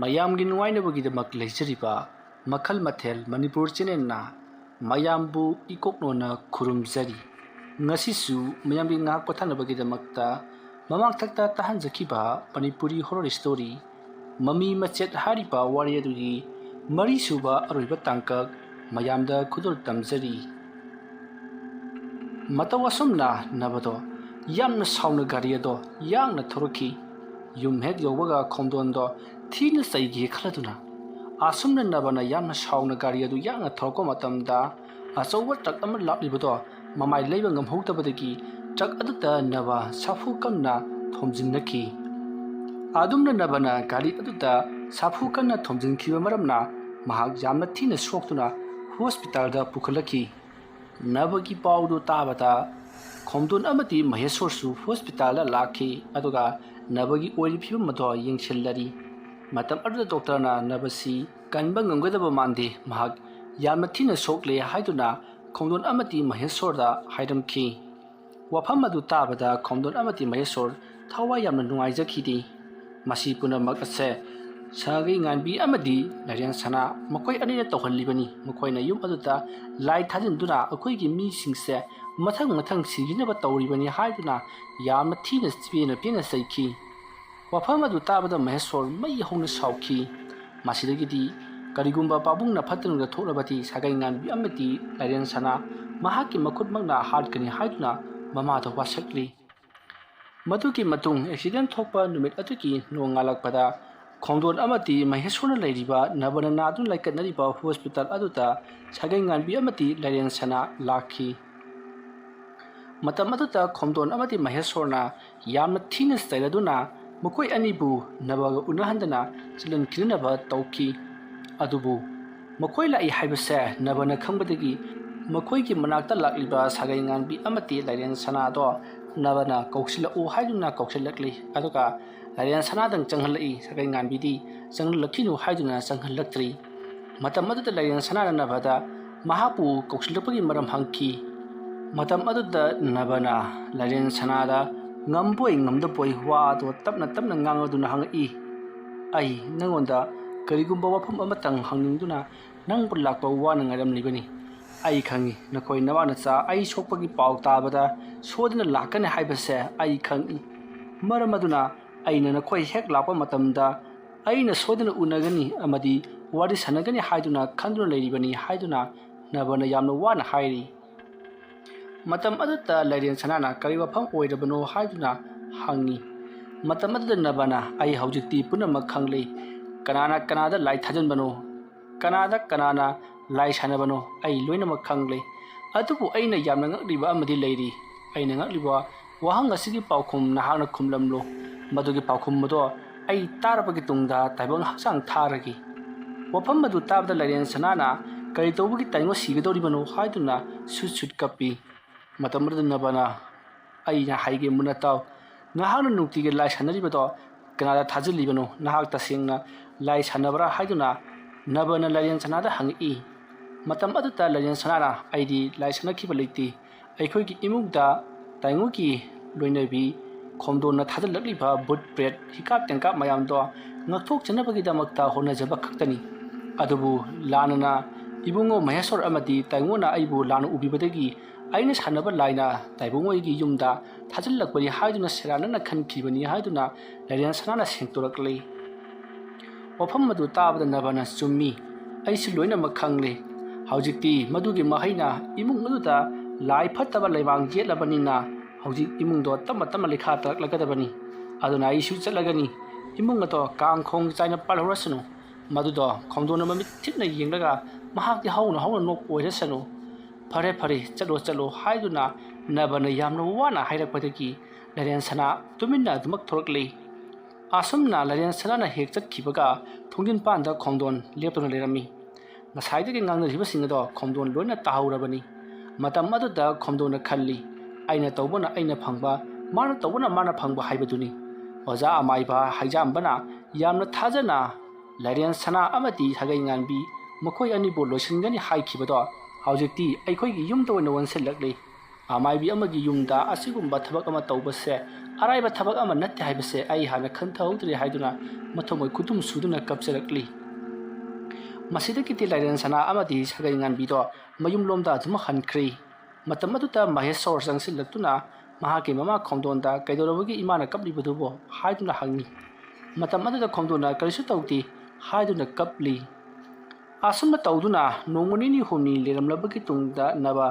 ꯃꯌꯥꯝꯒꯤ ꯅꯨꯡꯉꯥꯏꯅꯕꯒꯤꯗꯃꯛ ꯂꯩꯖꯔꯤꯕ ꯃꯈꯜ ꯃꯊꯦꯜ ꯃꯅꯤꯄꯨꯔ ꯆꯦꯅꯦꯜꯅ ꯃꯌꯥꯝꯕꯨ ꯏꯀꯣꯛꯅꯣꯅ ꯈꯨꯔꯨꯝꯖꯔꯤ꯫ ꯉꯁꯤꯁꯨ ꯃꯌꯥꯝꯒꯤ ꯉꯥꯏꯍꯥꯛ ꯄꯣꯊꯥꯅꯕꯒꯤꯗꯃꯛꯇ ꯃꯃꯥꯡꯊꯛꯇ ꯇꯥꯍꯟꯖꯈꯤꯕ ꯃꯅꯤꯄꯨꯔꯤ ꯍꯣꯔꯔ ꯁ꯭ꯇꯣꯔꯤ ꯃꯃꯤ ꯃꯆꯦꯠ ꯍꯥꯏꯔꯤꯕ ꯋꯥꯔꯤ ꯑꯗꯨꯒꯤ ꯃꯔꯤꯁꯨꯕ ꯑꯔꯣꯏꯕ ꯇꯥꯡꯀꯛ ꯃꯌꯥꯝꯗ ꯈꯨꯗꯣꯜ ꯇꯝꯖꯔꯤ꯫ ꯃꯇꯧ ꯑꯁꯨꯝꯅ ꯅꯕꯗꯣ ꯌꯥꯝꯅ ꯁꯥꯎꯅ ꯒꯥꯔꯤ ꯑꯗꯣ ꯌꯥꯡꯅ ꯊꯧꯔꯛꯈꯤ꯫ ꯌꯨꯝ ꯍꯦꯛ ꯌꯧꯕꯒ ꯈꯣꯡꯗꯣꯟꯗꯣ ꯊꯤꯅ ꯆꯩꯒꯦ ꯈꯜꯂꯗꯨꯅ ꯑꯁꯨꯝꯅ ꯅꯕꯅ ꯌꯥꯝꯅ ꯁꯥꯎꯅ ꯒꯥꯔꯤ ꯑꯗꯨ ꯌꯥꯡꯅ ꯊꯧꯔꯛꯄ ꯃꯇꯝꯗ ꯑꯆꯧꯕ ꯇ꯭ꯔꯛ ꯑꯃ ꯂꯥꯛꯂꯤꯕꯗꯣ ꯃꯃꯥꯏ ꯂꯩꯕ ꯉꯝꯍꯧꯗꯕꯗꯒꯤ ꯇ꯭ꯔꯛ ꯑꯗꯨꯗ ꯅꯕ ꯁꯥꯐꯨ ꯀꯟꯅ ꯊꯣꯝꯖꯤꯟꯅꯈꯤ꯫ ꯑꯗꯨꯝꯅ ꯅꯕꯅ ꯒꯥꯔꯤ ꯑꯗꯨꯗ ꯁꯥꯐꯨ ꯀꯟꯅ ꯊꯣꯝꯖꯤꯟꯈꯤꯕ ꯃꯔꯝꯅ ꯃꯍꯥꯛ ꯌꯥꯝꯅ ꯊꯤꯅ ꯁꯣꯛꯇꯨꯅ ꯍꯣꯁꯄꯤꯇꯥꯜꯗ ꯄꯨꯈꯠꯂꯛꯈꯤ꯫ ꯅꯕꯒꯤ ꯄꯥꯎꯗꯨ ꯇꯥꯕꯗ ꯈꯣꯝꯗꯣꯟ ꯑꯃꯗꯤ ꯃꯍꯦꯁꯣꯔꯁꯨ ꯍꯣꯁꯄꯤꯇꯥꯜꯗ ꯂꯥꯛꯈꯤ ꯑꯗꯨꯒ ꯅꯕꯒꯤ ꯑꯣꯏꯔꯤꯕ ꯐꯤꯕꯝ ꯑꯗꯨ ꯌꯦꯡꯁꯤꯜꯂꯔꯤ꯫ ꯃꯇꯝ ꯑꯗꯨꯗ ꯗꯣꯛꯇꯔꯅ ꯅꯕꯁꯤ ꯀꯟꯕ ꯉꯝꯒꯗꯕ ꯃꯥꯟꯗꯦ, ꯃꯍꯥꯛ ꯌꯥꯝꯅ ꯊꯤꯅ ꯁꯣꯛꯂꯦ ꯍꯥꯏꯗꯨꯅ ꯈꯣꯝꯗꯣꯟ ꯑꯃꯗꯤ ꯃꯍꯦꯁꯣꯔꯗ ꯍꯥꯏꯔꯝꯈꯤ꯫ ꯋꯥꯐꯝ ꯑꯗꯨ ꯇꯥꯕꯗ ꯈꯣꯝꯗꯣꯟ ꯑꯃꯗꯤ ꯃꯍꯦꯁꯣꯔ ꯊꯋꯥꯏ ꯌꯥꯝꯅ ꯅꯨꯡꯉꯥꯏꯖꯈꯤꯗꯦ꯫ ꯃꯁꯤ ꯄꯨꯝꯅꯃꯛ ꯑꯁꯦ ꯁꯥꯒꯩꯉꯥꯟꯕꯤ ꯑꯃꯗꯤ ꯂꯥꯏꯔꯦꯟꯁꯅꯥ ꯃꯈꯣꯏ ꯑꯅꯤꯅ ꯇꯧꯍꯜꯂꯤꯕꯅꯤ꯫ ꯃꯈꯣꯏꯅ ꯌꯨꯝ ꯑꯗꯨꯗ ꯂꯥꯏ ꯊꯥꯖꯤꯟꯗꯨꯅ ꯑꯩꯈꯣꯏꯒꯤ ꯃꯤꯁꯤꯡꯁꯦ ꯃꯊꯪ ꯃꯊꯪ ꯁꯤꯈꯤꯅꯕ ꯇꯧꯔꯤꯕꯅꯤ ꯍꯥꯏꯗꯨꯅ ꯌꯥꯝꯅ ꯊꯤꯅ ꯄꯦꯟꯅ ꯆꯩꯈꯤ꯫ ꯋꯥꯐꯝ ꯑꯗꯨ ꯇꯥꯕꯗ ꯃꯍꯦꯁꯣꯔ ꯃꯩ ꯍꯧꯅ ꯁꯥꯎꯈꯤ꯫ ꯃꯁꯤꯗꯒꯤꯗꯤ ꯀꯔꯤꯒꯨꯝꯕ ꯄꯥꯕꯨꯡꯅ ꯐꯠꯇꯅꯨꯡꯗ ꯊꯣꯛꯂꯕꯗꯤ ꯁꯥꯒꯩꯉꯥꯟꯕꯤ ꯑꯃꯗꯤ ꯂꯥꯏꯔꯦꯟꯁꯅꯥ ꯃꯍꯥꯛꯀꯤ ꯃꯈꯨꯠꯃꯛꯅ ꯍꯥꯠꯀꯅꯤ ꯍꯥꯏꯗꯨꯅ ꯃꯃꯥꯗ ꯋꯥꯁꯛꯂꯤ꯫ ꯃꯗꯨꯒꯤ ꯃꯇꯨꯡ ꯑꯦꯛꯁꯤꯗꯦꯟ ꯊꯣꯛꯄ ꯅꯨꯃꯤꯠ ꯑꯗꯨꯒꯤ ꯅꯣꯡꯉꯥꯜꯂꯛꯄꯗ ꯈꯣꯡꯗꯣꯟ ꯑꯃꯗꯤ ꯃꯍꯦꯁꯣꯔꯅ ꯂꯩꯔꯤꯕ ꯅꯕꯅ ꯅꯥꯗꯨꯅ ꯂꯩꯀꯠꯅꯔꯤꯕ ꯍꯣꯁꯄꯤꯇꯥꯜ ꯑꯗꯨꯗ ꯁꯥꯒꯩꯉꯥꯟꯕꯤ ꯑꯃꯗꯤ ꯂꯥꯏꯔꯦꯟꯁꯅꯥ ꯂꯥꯛꯈꯤ꯫ ꯃꯇꯝ ꯑꯗꯨꯗ ꯈꯣꯝꯗꯣꯟ ꯑꯃꯗꯤ ꯃꯍꯦꯁꯣꯔꯅ ꯌꯥꯝꯅ ꯊꯤꯅ ꯆꯩꯔꯗꯨꯅ ꯃꯈꯣꯏ ꯑꯅꯤꯕꯨ ꯅꯕꯒ ꯎꯅꯍꯟꯗꯅ ꯆꯤꯜꯍꯟꯈꯤꯅꯅꯕ ꯇꯧꯈꯤ꯫ ꯑꯗꯨꯕꯨ ꯃꯈꯣꯏ ꯂꯥꯛꯏ ꯍꯥꯏꯕꯁꯦ ꯅꯕꯅ ꯈꯪꯕꯗꯒꯤ ꯃꯈꯣꯏꯒꯤ ꯃꯅꯥꯛꯇ ꯂꯥꯛꯂꯤꯕ ꯁꯥꯒꯩꯉꯥꯟꯕꯤ ꯑꯃꯗꯤ ꯂꯥꯏꯔꯦꯟꯁꯅꯥꯗꯣ ꯅꯕꯅ ꯀꯧꯁꯤꯜꯂꯛꯎ ꯍꯥꯏꯗꯨꯅ ꯀꯧꯁꯤꯜꯂꯛꯂꯤ ꯑꯗꯨꯒ ꯂꯥꯏꯔꯦꯟꯁꯅꯥꯗꯪ ꯆꯪꯍꯜꯂꯛꯏ, ꯁꯥꯒꯩꯉꯥꯟꯕꯤꯗꯤ ꯆꯪꯍꯜꯂꯛꯈꯤꯅꯨ ꯍꯥꯏꯗꯨꯅ ꯆꯪꯍꯜꯂꯛꯇ꯭ꯔꯤ꯫ ꯃꯇꯝ ꯑꯗꯨꯗ ꯂꯥꯏꯔꯦꯟꯁꯅꯥꯅ ꯅꯕꯗ ꯃꯍꯥꯛꯄꯨ ꯀꯧꯁꯤꯜꯂꯛꯄꯒꯤ ꯃꯔꯝ ꯍꯪꯈꯤ꯫ ꯃꯇꯝ ꯑꯗꯨꯗ ꯅꯕꯅ ꯂꯥꯏꯔꯦꯟꯁꯅꯥꯗ ꯉꯝꯕꯣꯏ ꯉꯝꯗꯕꯣꯏ ꯋꯥ ꯑꯗꯣ ꯇꯞꯅ ꯇꯞꯅ ꯉꯥꯡꯂꯗꯨꯅ ꯍꯪꯉꯛꯏ꯫ ꯑꯩ ꯅꯪꯉꯣꯟꯗ ꯀꯔꯤꯒꯨꯝꯕ ꯋꯥꯐꯝ ꯑꯃꯇꯪ ꯍꯪꯅꯤꯡꯗꯨꯅ ꯅꯪꯕꯨ ꯂꯥꯛꯄ ꯋꯥꯅ ꯉꯥꯏꯔꯝꯂꯤꯕꯅꯤ꯫ ꯑꯩ ꯈꯪꯏ ꯅꯈꯣꯏ ꯅꯋꯥꯅꯆꯥ ꯑꯩ ꯁꯣꯛꯄꯒꯤ ꯄꯥꯎ ꯇꯥꯕꯗ ꯁꯣꯏꯗꯅ ꯂꯥꯛꯀꯅꯤ ꯍꯥꯏꯕꯁꯦ ꯑꯩ ꯈꯪꯏ꯫ ꯃꯔꯝ ꯑꯗꯨꯅ ꯑꯩꯅ ꯅꯈꯣꯏ ꯍꯦꯛ ꯂꯥꯛꯄ ꯃꯇꯝꯗ ꯑꯩꯅ ꯁꯣꯏꯗꯅ ꯎꯅꯒꯅꯤ ꯑꯃꯗꯤ ꯋꯥꯔꯤ ꯁꯥꯟꯅꯒꯅꯤ ꯍꯥꯏꯗꯨꯅ ꯈꯟꯗꯨꯅ ꯂꯩꯔꯤꯕꯅꯤ ꯍꯥꯏꯗꯨꯅ ꯅꯕꯅ ꯌꯥꯝꯅ ꯋꯥꯅ ꯍꯥꯏꯔꯤ꯫ ꯃꯇꯝ ꯑꯗꯨꯗ ꯂꯥꯏꯔꯦꯟꯁꯅꯥꯅ ꯀꯔꯤ ꯋꯥꯐꯝ ꯑꯣꯏꯔꯕꯅꯣ ꯍꯥꯏꯗꯨꯅ ꯍꯪꯉꯤ꯫ ꯃꯇꯝ ꯑꯗꯨꯗ ꯅꯕꯅ ꯑꯩ ꯍꯧꯖꯤꯛꯇꯤ ꯄꯨꯝꯅꯃꯛ ꯈꯪꯂꯦ, ꯀꯅꯥꯅ ꯀꯅꯥꯗ ꯂꯥꯏ ꯊꯥꯖꯤꯟꯕꯅꯣ, ꯀꯅꯥꯅ ꯂꯥꯏ ꯁꯥꯟꯅꯕꯅꯣ ꯑꯩ ꯂꯣꯏꯅꯃꯛ ꯈꯪꯂꯦ꯫ ꯑꯗꯨꯕꯨ ꯑꯩꯅ ꯌꯥꯝꯅ ꯉꯛꯂꯤꯕ ꯑꯃꯗꯤ ꯂꯩꯔꯤ꯫ ꯑꯩꯅ ꯉꯛꯂꯤꯕ ꯋꯥꯍꯪ ꯑꯁꯤꯒꯤ ꯄꯥꯎꯈꯨꯝ ꯅꯍꯥꯛꯅ ꯈꯨꯝꯂꯝꯂꯨ꯫ ꯃꯗꯨꯒꯤ ꯄꯥꯎꯈꯨꯝ ꯑꯗꯣ ꯑꯩ ꯇꯥꯔꯕꯒꯤ ꯇꯨꯡꯗ ꯇꯥꯏꯕꯪ ꯍꯛꯆꯥꯡ ꯊꯥꯔꯒꯦ꯫ ꯋꯥꯐꯝ ꯑꯗꯨ ꯇꯥꯕꯗ ꯂꯥꯏꯔꯦꯟꯁꯅꯥꯅ ꯀꯔꯤ ꯇꯧꯕꯒꯤ ꯇꯥꯏꯉꯣ ꯁꯤꯒꯗꯧꯔꯤꯕꯅꯣ ꯍꯥꯏꯗꯨꯅ ꯁꯨꯠ ꯁꯨꯠ ꯀꯞꯄꯤ꯫ ꯃꯇꯝ ꯑꯗꯨꯗ ꯅꯕꯅ ꯑꯩꯅ ꯍꯥꯏꯒꯦ ꯃꯨꯟꯅ ꯇꯥꯎ, ꯅꯍꯥꯛꯅ ꯅꯨꯡꯇꯤꯒꯤ ꯂꯥꯏ ꯁꯥꯟꯅꯔꯤꯕꯗꯣ ꯀꯅꯥꯗ ꯊꯥꯖꯤꯜꯂꯤꯕꯅꯣ? ꯅꯍꯥꯛ ꯇꯁꯦꯡꯅ ꯂꯥꯏ ꯁꯥꯟꯅꯕ꯭ꯔꯥ ꯍꯥꯏꯗꯨꯅ ꯅꯕꯅ ꯂꯥꯏꯔꯦꯟꯁꯅꯥꯗ ꯍꯪꯉꯛꯏ꯫ ꯃꯇꯝ ꯑꯗꯨꯗ ꯂꯥꯏꯔꯦꯟꯁꯅꯥꯅ ꯑꯩꯗꯤ ꯂꯥꯏ ꯁꯥꯟꯅꯈꯤꯕ ꯂꯩꯇꯦ, ꯑꯩꯈꯣꯏꯒꯤ ꯏꯃꯨꯡꯗ ꯇꯥꯏꯉꯣꯒꯤ ꯂꯣꯏꯅꯕꯤ ꯈꯣꯝꯗꯣꯟꯅ ꯊꯥꯖꯤꯜꯂꯛꯂꯤꯕ ꯚꯨꯠ ꯄ꯭ꯔꯦꯠ ꯍꯤꯀꯥꯞ ꯇꯦꯡꯀꯥꯞ ꯃꯌꯥꯝꯗꯣ ꯉꯥꯛꯊꯣꯛꯆꯅꯕꯒꯤꯗꯃꯛꯇ ꯍꯣꯠꯅꯖꯕ ꯈꯛꯇꯅꯤ꯫ ꯑꯗꯨꯕꯨ ꯂꯥꯟꯅꯅ ꯏꯕꯨꯡꯉꯣ ꯃꯍꯦꯁꯣꯔ ꯑꯃꯗꯤ ꯇꯥꯏꯉꯣꯅ ꯑꯩꯕꯨ ꯂꯥꯟꯅ ꯎꯕꯤꯕꯗꯒꯤ ꯑꯩꯅ ꯁꯥꯟꯅꯕ ꯂꯥꯏꯅ ꯇꯥꯏꯕꯪꯉꯣꯏꯒꯤ ꯌꯨꯝꯗ ꯊꯥꯖꯤꯜꯂꯛꯄꯅꯤ ꯍꯥꯏꯗꯨꯅ ꯁꯦꯔꯥꯟꯅꯅ ꯈꯟꯈꯤꯕꯅꯤ ꯍꯥꯏꯗꯨꯅ ꯂꯥꯏꯔꯦꯟꯁꯅꯥꯅ ꯁꯦꯡꯇꯣꯔꯛꯂꯤ꯫ ꯋꯥꯐꯝ ꯑꯗꯨ ꯇꯥꯕꯗ ꯅꯕꯅ ꯆꯨꯝꯃꯤ, ꯑꯩꯁꯨ ꯂꯣꯏꯅꯃꯛ ꯈꯪꯂꯦ꯫ ꯍꯧꯖꯤꯛꯇꯤ ꯃꯗꯨꯒꯤ ꯃꯍꯩꯅ ꯏꯃꯨꯡ ꯑꯗꯨꯗ ꯂꯥꯏ ꯐꯠꯇꯕ ꯂꯩꯃꯥꯡ ꯌꯦꯠꯂꯕꯅꯤꯅ ꯍꯧꯖꯤꯛ ꯏꯃꯨꯡꯗꯣ ꯇꯞꯅ ꯇꯞꯅ ꯂꯩꯈꯥ ꯇꯥꯔꯛꯂꯒꯗꯕꯅꯤ꯫ ꯑꯗꯨꯅ ꯑꯩꯁꯨ ꯆꯠꯂꯒꯅꯤ꯫ ꯏꯃꯨꯡ ꯑꯗꯣ ꯀꯥꯡꯈꯣꯡ ꯆꯥꯏꯅ ꯄꯥꯜꯍꯧꯔꯁꯅꯨ꯫ ꯃꯗꯨꯗꯣ ꯈꯣꯝꯗꯣꯟꯅ ꯃꯃꯤꯠ ꯊꯤꯞꯅ ꯌꯦꯡꯂꯒ ꯃꯍꯥꯛꯇꯤ ꯍꯧꯅ ꯍꯧꯅ ꯅꯣꯛꯄ ꯑꯣꯏꯔꯁꯅꯨ꯫ ꯐꯔꯦ ꯐꯔꯦ, ꯆꯠꯂꯣ ꯍꯥꯏꯗꯨꯅ ꯅꯕꯅ ꯌꯥꯝꯅ ꯋꯥꯅ ꯍꯥꯏꯔꯛꯄꯗꯒꯤ ꯂꯥꯏꯔꯦꯟꯁꯅꯥ ꯇꯨꯃꯤꯟꯅ ꯑꯗꯨꯃꯛ ꯊꯣꯔꯛꯂꯤ꯫ ꯑꯁꯨꯝꯅ ꯂꯥꯏꯔꯦꯟꯁꯅꯥꯅ ꯍꯦꯛ ꯆꯠꯈꯤꯕꯒ ꯊꯣꯡꯖꯤꯟꯄꯥꯟꯗ ꯈꯣꯝꯗꯣꯟ ꯂꯦꯞꯇꯨꯅ ꯂꯩꯔꯝꯃꯤ꯫ ꯉꯁꯥꯏꯗꯒꯤ ꯉꯥꯡꯅꯔꯤꯕꯁꯤꯡ ꯑꯗꯣ ꯈꯣꯝꯗꯣꯟ ꯂꯣꯏꯅ ꯇꯥꯍꯧꯔꯕꯅꯤ꯫ ꯃꯇꯝ ꯑꯗꯨꯗ ꯈꯣꯝꯗꯣꯟꯅ ꯈꯜꯂꯤ, ꯑꯩꯅ ꯇꯧꯕꯅ ꯑꯩꯅ ꯐꯪꯕ, ꯃꯥꯅ ꯇꯧꯕꯅ ꯃꯥꯅ ꯐꯪꯕ ꯍꯥꯏꯕꯗꯨꯅꯤ꯫ ꯑꯣꯖꯥ ꯑꯃꯥꯏꯕ ꯍꯩꯖꯥꯝꯕꯅ ꯌꯥꯝꯅ ꯊꯥꯖꯅ ꯂꯥꯏꯔꯦꯟꯁꯅꯥ ꯑꯃꯗꯤ ꯁꯥꯒꯩꯉꯥꯟꯕꯤ ꯃꯈꯣꯏ ꯑꯅꯤꯕꯨ ꯂꯣꯏꯁꯤꯟꯒꯅꯤ ꯍꯥꯏꯈꯤꯕꯗꯣ ꯍꯧꯖꯤꯛꯇꯤ ꯑꯩꯈꯣꯏꯒꯤ ꯌꯨꯝꯗ ꯑꯣꯏꯅ ꯑꯣꯟꯁꯤꯜꯂꯛꯂꯤ꯫ ꯑꯃꯥꯏꯕꯤ ꯑꯃꯒꯤ ꯌꯨꯝꯗ ꯑꯁꯤꯒꯨꯝꯕ ꯊꯕꯛ ꯑꯃ ꯇꯧꯕꯁꯦ ꯑꯔꯥꯏꯕ ꯊꯕꯛ ꯑꯃ ꯅꯠꯇꯦ ꯍꯥꯏꯕꯁꯦ ꯑꯩ ꯍꯥꯟꯅ ꯈꯟꯊꯍꯧꯗ꯭ꯔꯦ ꯍꯥꯏꯗꯨꯅ ꯃꯊꯃꯣꯏ ꯈꯨꯗꯨꯝ ꯁꯨꯗꯨꯅ ꯀꯞꯆꯔꯛꯂꯤ꯫ ꯃꯁꯤꯗꯒꯤꯗꯤ ꯂꯥꯏꯔꯦꯟ ꯁꯅꯥ ꯑꯃꯗꯤ ꯁꯥꯒꯩ ꯉꯥꯟꯕꯤꯗꯣ ꯃꯌꯨꯝꯂꯣꯝꯗ ꯑꯗꯨꯝ ꯍꯟꯈ꯭ꯔꯦ꯫ ꯃꯇꯝ ꯑꯗꯨꯗ ꯃꯍꯦꯁꯣꯔ ꯆꯪꯁꯤꯜꯂꯛꯇꯨꯅ ꯃꯍꯥꯛꯀꯤ ꯃꯃꯥ ꯈꯣꯝꯗꯣꯟꯗ ꯀꯩꯗꯧꯔꯕꯒꯤ ꯏꯃꯥꯅ ꯀꯞꯂꯤꯕꯗꯨꯕꯣ ꯍꯥꯏꯗꯨꯅ ꯍꯪꯉꯤ꯫ ꯃꯇꯝ ꯑꯗꯨꯗ ꯈꯣꯝꯗꯣꯟꯅ ꯀꯔꯤꯁꯨ ꯇꯧꯗꯦ ꯍꯥꯏꯗꯨꯅ ꯀꯞꯂꯤ꯫ ꯑꯁꯨꯝꯅ ꯇꯧꯗꯨꯅ ꯅꯣꯡꯃ ꯅꯤꯅꯤ ꯍꯨꯝꯅꯤ ꯂꯩꯔꯝꯂꯕꯒꯤ ꯇꯨꯡꯗ ꯅꯕ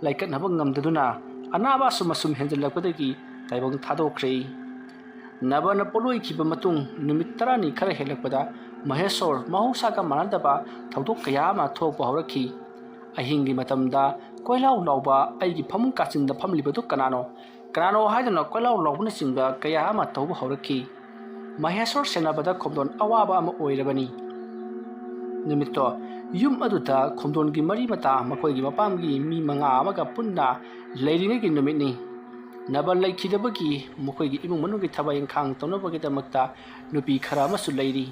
ꯂꯥꯏꯀꯠꯅꯕ ꯉꯝꯗꯗꯨꯅ ꯑꯅꯥꯕ ꯑꯁꯨꯝ ꯍꯦꯟꯖꯜꯂꯛꯄꯗꯒꯤ ꯇꯥꯏꯕꯪ ꯊꯥꯗꯣꯛꯈ꯭ꯔꯦ꯫ ꯅꯕꯅ ꯄꯣꯠꯂꯣꯏꯈꯤꯕ ꯃꯇꯨꯡ ꯅꯨꯃꯤꯠ 10ꯅꯤ ꯈꯔ ꯍꯦꯜꯂꯛꯄꯗ ꯃꯍꯦꯁꯣꯔ ꯃꯍꯧꯁꯥꯒ ꯃꯥꯟꯅꯗꯕ ꯊꯧꯗꯣꯛ ꯀꯌꯥ ꯑꯃ ꯊꯣꯛꯄ ꯍꯧꯔꯛꯈꯤ꯫ ꯑꯍꯤꯡꯒꯤ ꯃꯇꯝꯗ ꯀꯣꯏꯂꯥꯎ ꯂꯥꯎꯕ ꯑꯩꯒꯤ ꯐꯃꯨꯡ ꯀꯥꯆꯤꯟꯗ ꯐꯝꯂꯤꯕꯗꯨ ꯀꯅꯥꯅꯣ ꯀꯅꯥꯅꯣ ꯍꯥꯏꯗꯨꯅ ꯀꯣꯏꯂꯥꯎ ꯂꯥꯎꯕꯅꯆꯤꯡꯕ ꯀꯌꯥ ꯑꯃ ꯇꯧꯕ ꯍꯧꯔꯛꯈꯤ꯫ ꯃꯍꯦꯁꯣꯔ ꯁꯦꯟꯅꯕꯗ ꯈꯣꯝꯗꯣꯟ ꯑꯋꯥꯕ ꯑꯃ ꯑꯣꯏꯔꯕꯅꯤ꯫ ꯅꯨꯃꯤꯠꯇꯣ ꯌꯨꯝ ꯑꯗꯨꯗ ꯈꯣꯝꯗꯣꯟꯒꯤ ꯃꯔꯤ ꯃꯇꯥ ꯃꯈꯣꯏꯒꯤ ꯃꯄꯥꯝꯒꯤ ꯃꯤ 5 ꯑꯃꯒ ꯄꯨꯟꯅ ꯂꯩꯔꯤꯉꯩꯒꯤ ꯅꯨꯃꯤꯠꯅꯤ꯫ ꯅꯕ ꯂꯩꯈꯤꯗꯕꯒꯤ ꯃꯈꯣꯏꯒꯤ ꯏꯃꯨꯡ ꯃꯅꯨꯡꯒꯤ ꯊꯕꯛ ꯏꯪꯈꯥꯡ ꯇꯧꯅꯕꯒꯤꯗꯃꯛꯇ ꯅꯨꯄꯤ ꯈꯔ ꯑꯃꯁꯨ ꯂꯩꯔꯤ꯫